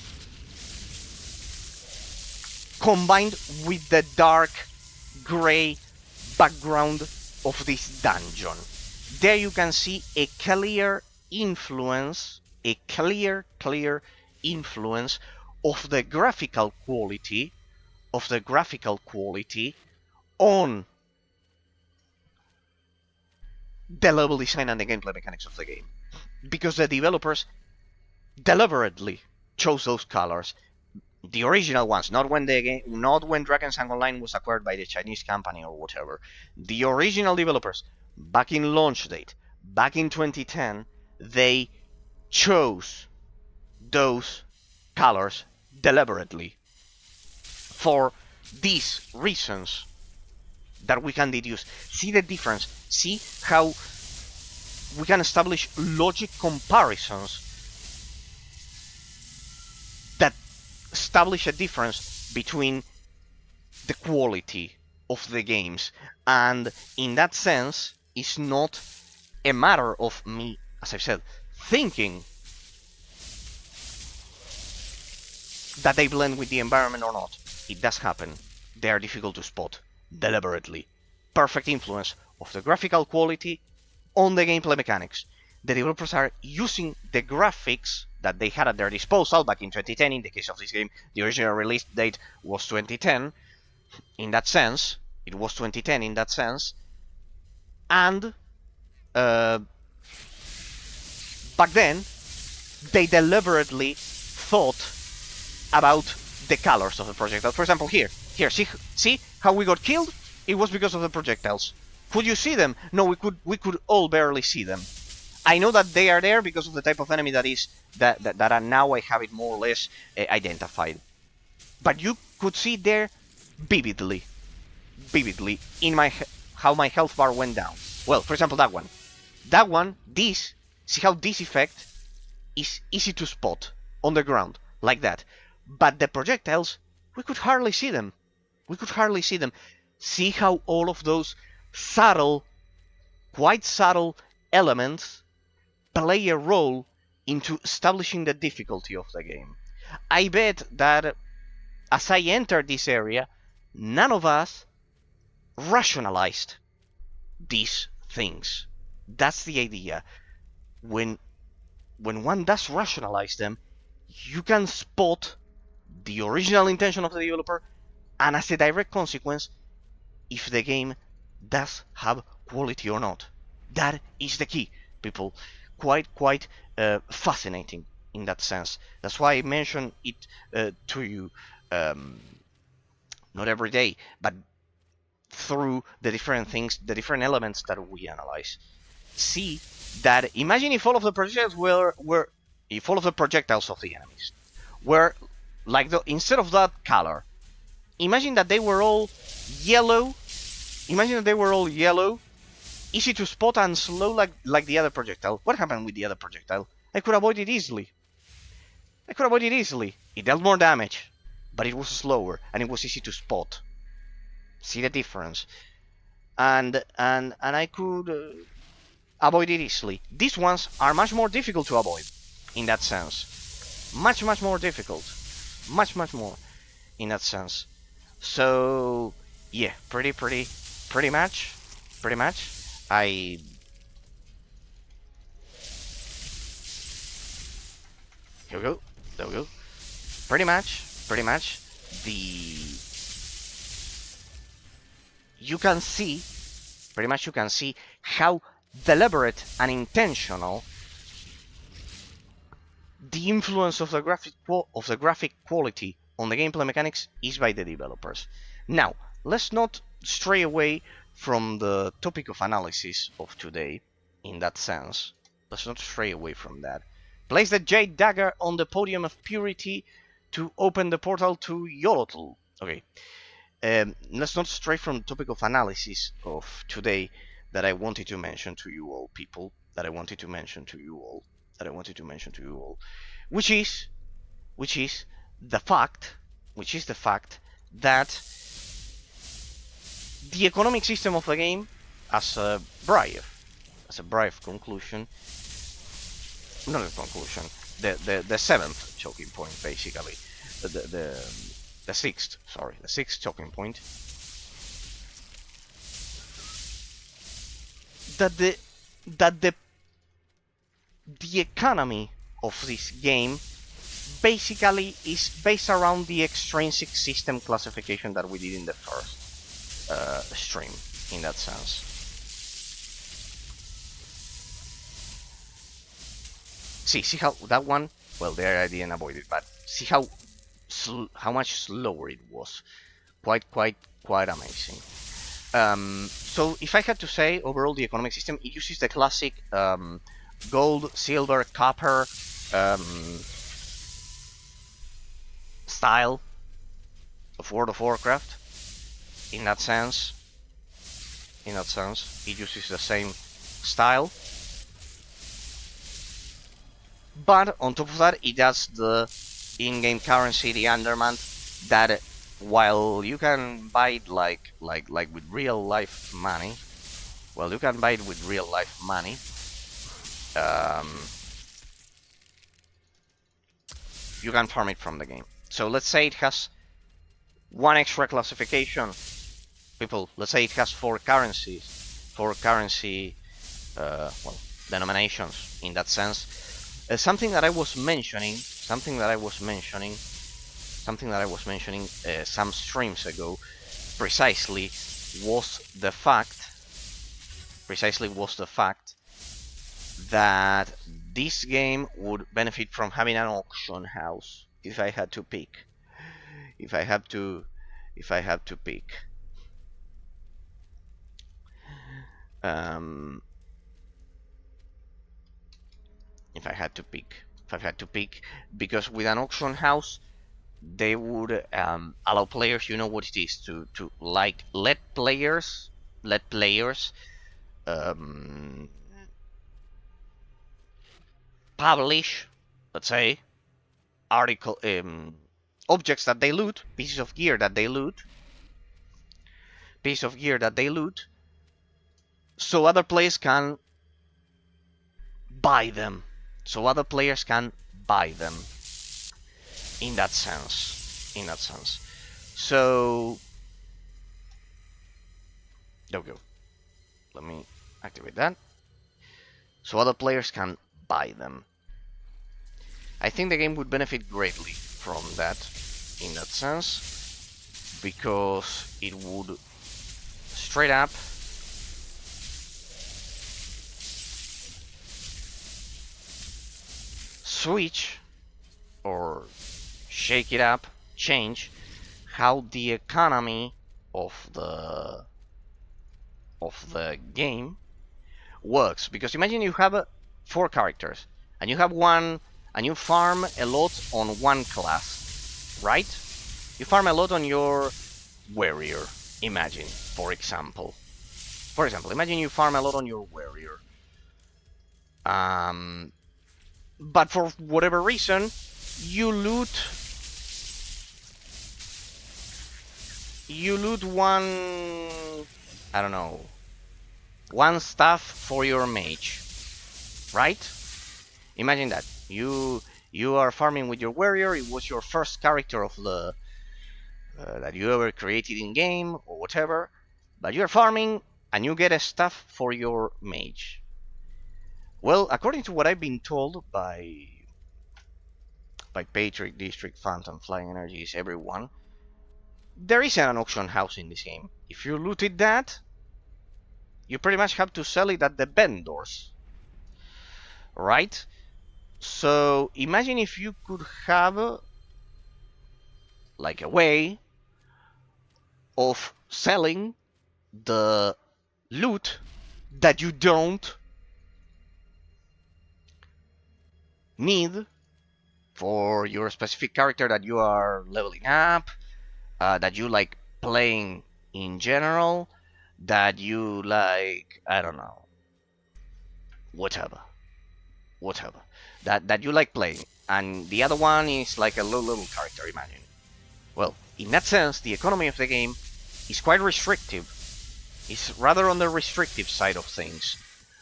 combined with the dark gray background of this dungeon. There you can see a clear influence, of the graphical quality on the level design and the gameplay mechanics of the game, because the developers deliberately chose those colors, the original ones, not when Drakensang Online was acquired by the Chinese company or whatever. The original developers, back in launch date, back in 2010, they chose those colors deliberately for these reasons that we can deduce. See the difference. See how we can establish logic comparisons that establish a difference between the quality of the games. And in that sense, it's not a matter of me, as I've said, thinking that they blend with the environment or not. It does happen. They are difficult to spot deliberately. Perfect influence of the graphical quality on the gameplay mechanics. The developers are using the graphics that they had at their disposal back in 2010. In the case of this game, the original release date was 2010. In that sense, it was 2010 in that sense. And back then, they deliberately thought about the colors of the projectile. For example, here, see how we got killed? It was because of the projectiles. Could you see them? No, we could all barely see them. I know that they are there because of the type of enemy that are now I have it more or less identified. But you could see there vividly in how my health bar went down. Well, for example, that one, see how this effect is easy to spot on the ground, like that. But the projectiles, we could hardly see them. See how all of those subtle, quite subtle elements play a role into establishing the difficulty of the game. I bet that as I entered this area, none of us rationalized these things. That's the idea. When one does rationalize them, you can spot the original intention of the developer, and as a direct consequence, if the game does have quality or not. That is the key, people. Quite fascinating in that sense. That's why I mention it to you, not every day, but through the different things, the different elements that we analyze. See that, imagine if all of the projectiles were if all of the projectiles of the enemies were like instead of that color, imagine that they were all yellow. Imagine that they were all yellow, easy to spot and slow like the other projectile. What happened with the other projectile? I could avoid it easily. It dealt more damage, but it was slower and it was easy to spot. See the difference? And I could avoid it easily. These ones are much more difficult to avoid in that sense. Much more difficult. Much more in that sense. So yeah, pretty much. Here we go. There we go. Pretty much. You can see how deliberate and intentional the influence of the graphic quality on the gameplay mechanics is by the developers. Now, let's not stray away from the topic of analysis of today in that sense. Let's not stray away from that. Place the Jade Dagger on the Podium of Purity to open the portal to Yolotl. Okay. Let's not stray from the topic of analysis of today that I wanted to mention to you all, people. Which is the fact that the economic system of the game, as a brave conclusion, not a conclusion, the seventh choking point, basically, the sixth choking point, that the economy of this game basically is based around the extrinsic system classification that we did in the first stream, in that sense. See how that one, well, there I didn't avoid it, but see how much slower it was. Quite amazing. So if I had to say, overall, the economic system, it uses the classic gold, silver, copper style of World of Warcraft. In that sense, it uses the same style. But on top of that, it does the in-game currency, the Undermant, that while you can buy it like with real life money, you can farm it from the game. So let's say it has one extra classification, people. Let's say it has four currency denominations in that sense. Something that I was mentioning some streams ago precisely was the fact that this game would benefit from having an auction house. If I had to pick, because with an auction house, they would allow players, you know what it is, to like let players publish, let's say, objects that they loot, pieces of gear that they loot, piece of gear that they loot, so other players can buy them. So other players can buy them. In that sense. In that sense. So there we go. Let me activate that. So other players can buy them. I think the game would benefit greatly from that, in that sense, because it would straight up switch or shake it up, change how the economy of the game works. Because imagine you have 4 characters and you have one, and you farm a lot on one class, right? You farm a lot on your warrior, imagine, for example. Imagine you farm a lot on your warrior. But for whatever reason, you loot one, I don't know, one stuff for your mage, right? Imagine that you are farming with your warrior. It was your first character of the that you ever created in game or whatever, but you're farming and you get a stuff for your mage. Well, according to what I've been told by Patrick, District, Phantom, Flying Energies, everyone, there is an auction house in this game. If you looted that, you pretty much have to sell it at the vendors, right? So imagine if you could have like a way of selling the loot that you don't need for your specific character that you are leveling up, that you like playing in general, that you like, I don't know, whatever, that you like playing, and the other one is like a little character, imagine. Well, in that sense, the economy of the game is quite restrictive. It's rather on the restrictive side of things.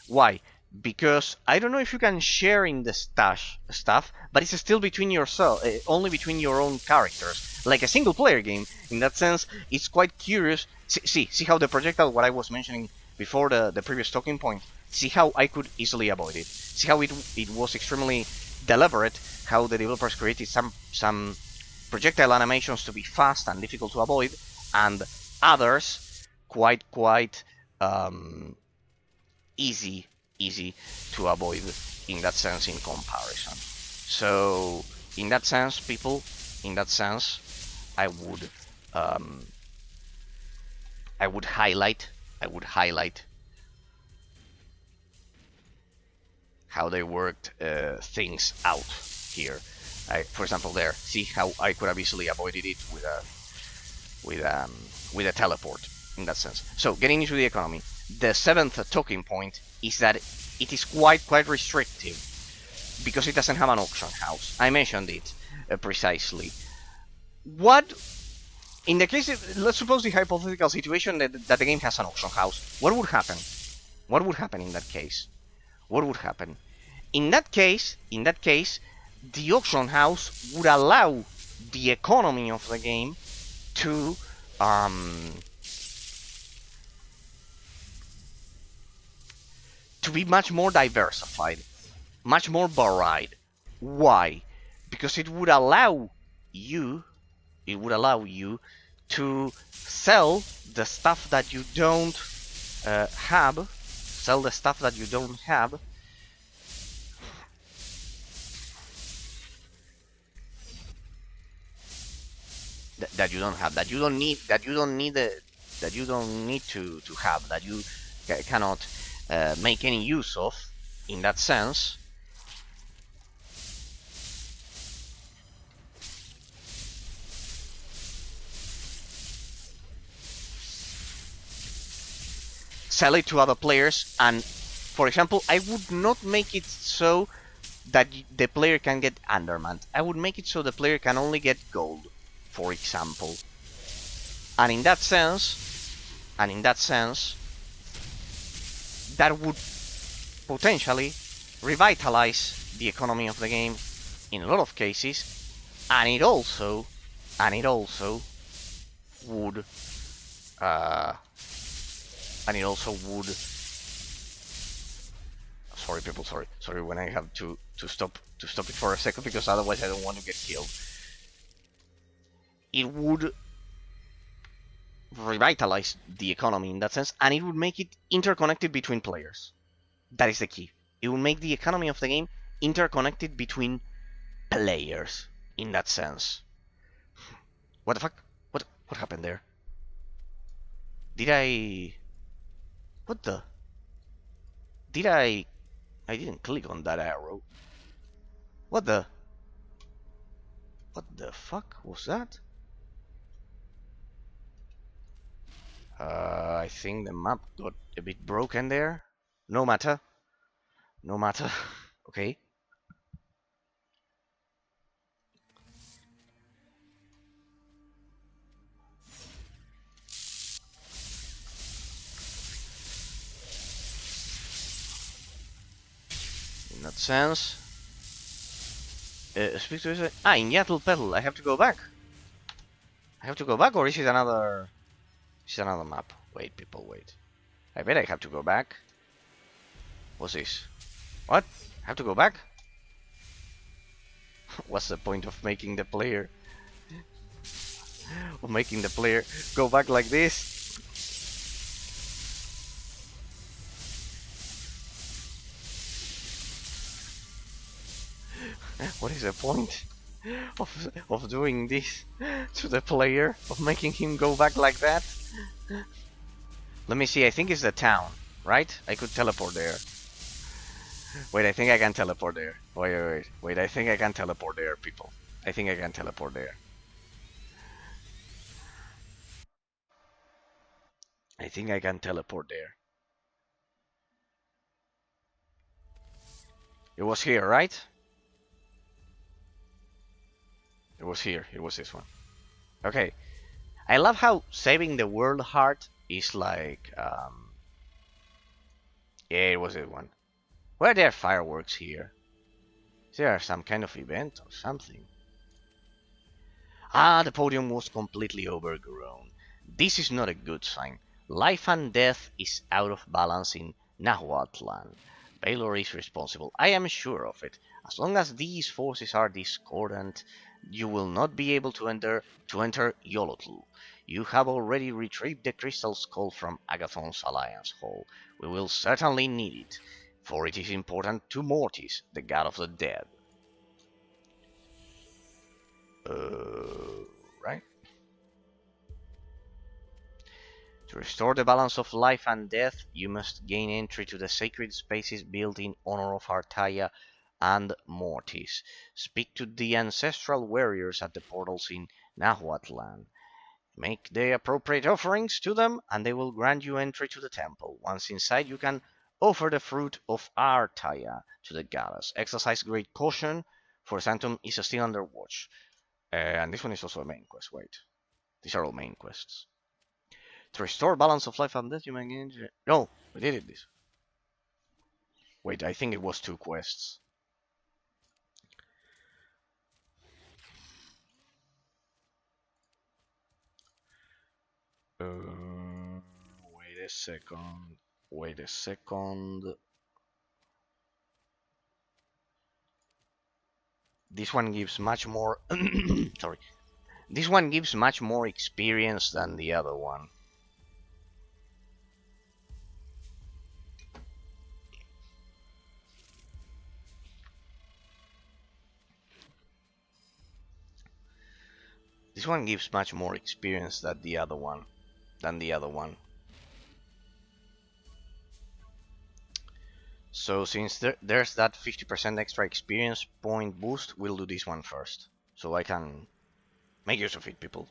Why? Because I don't know if you can share in the stuff, but it's still between yourself, only between your own characters. Like a single player game, in that sense, it's quite curious. See how the projectile, what I was mentioning before the previous talking point, see how I could easily avoid it. See how it was extremely deliberate, how the developers created some projectile animations to be fast and difficult to avoid, and others quite easy to avoid in that sense in comparison. So in that sense, people, in that sense, I would highlight how they worked things out here. For example, there, see how I could have easily avoided it with a teleport in that sense. So getting into the economy, the 7th talking point is that it is quite restrictive because it doesn't have an auction house. I mentioned it precisely. What in the case? Let's suppose the hypothetical situation that the game has an auction house. What would happen? What would happen in that case? What would happen? In that case, the auction house would allow the economy of the game to be much more diversified, much more varied. Why? Because it would allow you to sell the stuff that you don't have, that you don't have, that you don't need to have, that you cannot make any use of, in that sense. Sell it to other players, and for example, I would not make it so that the player can get undermanned. I would make it so the player can only get gold, for example. And in that sense, And in that sense, that would potentially revitalize the economy of the game in a lot of cases, and it also would uh, and it also would sorry people, sorry when I have to stop it for a second, because otherwise I don't want to get killed. It would revitalize the economy in that sense, and it would make it interconnected between players. That is the key. It would make the economy of the game interconnected between players in that sense. What the fuck? What happened there? Did I... What the... Did I... I didn't click on that arrow. What the... What the fuck was that? I think the map got a bit broken there. No matter. No matter. Okay. In that sense. Speak to this. Ah, in Yatl I have to go back. I have to go back, or is it another... It's another map. Wait, people, wait. I bet I have to go back. What's this? What? I have to go back? What's the point of making the player... go back like this? What is the point of doing this to the player? Of making him go back like that? Let me see, I think it's the town, right? I could teleport there. Wait, I think I can teleport there. Wait, I think I can teleport there, people. I think I can teleport there. I think I can teleport there. It was here, right? It was here. It was this one. Okay. I love how saving the world heart is like... Yeah, it was this one. Were there fireworks here? Is there some kind of event or something? Ah, the podium was completely overgrown. This is not a good sign. Life and death is out of balance in Nahuatlan. Baylor is responsible, I am sure of it. As long as these forces are discordant, you will not be able to enter Yolotl. You have already retrieved the crystal skull from Agathon's Alliance Hall. We will certainly need it, for it is important to Mortis, the god of the dead. Right? To restore the balance of life and death, you must gain entry to the sacred spaces built in honor of Artaia and Mortis. Speak to the ancestral warriors at the portals in Nahuatlan. Make the appropriate offerings to them, and they will grant you entry to the temple. Once inside, you can offer the fruit of Artaia to the goddess. Exercise great caution, for Sanctum is still under watch. And this one is also a main quest, wait. These are all main quests. To restore balance of life and death, you may gain... No, we did it this. Wait, I think it was 2 quests. Wait a second. This one gives much more... Sorry. This one gives much more experience than the other one. This one gives much more experience than the other one. So since there's that 50% extra experience point boost, we'll do this one first. So I can make use of it, people.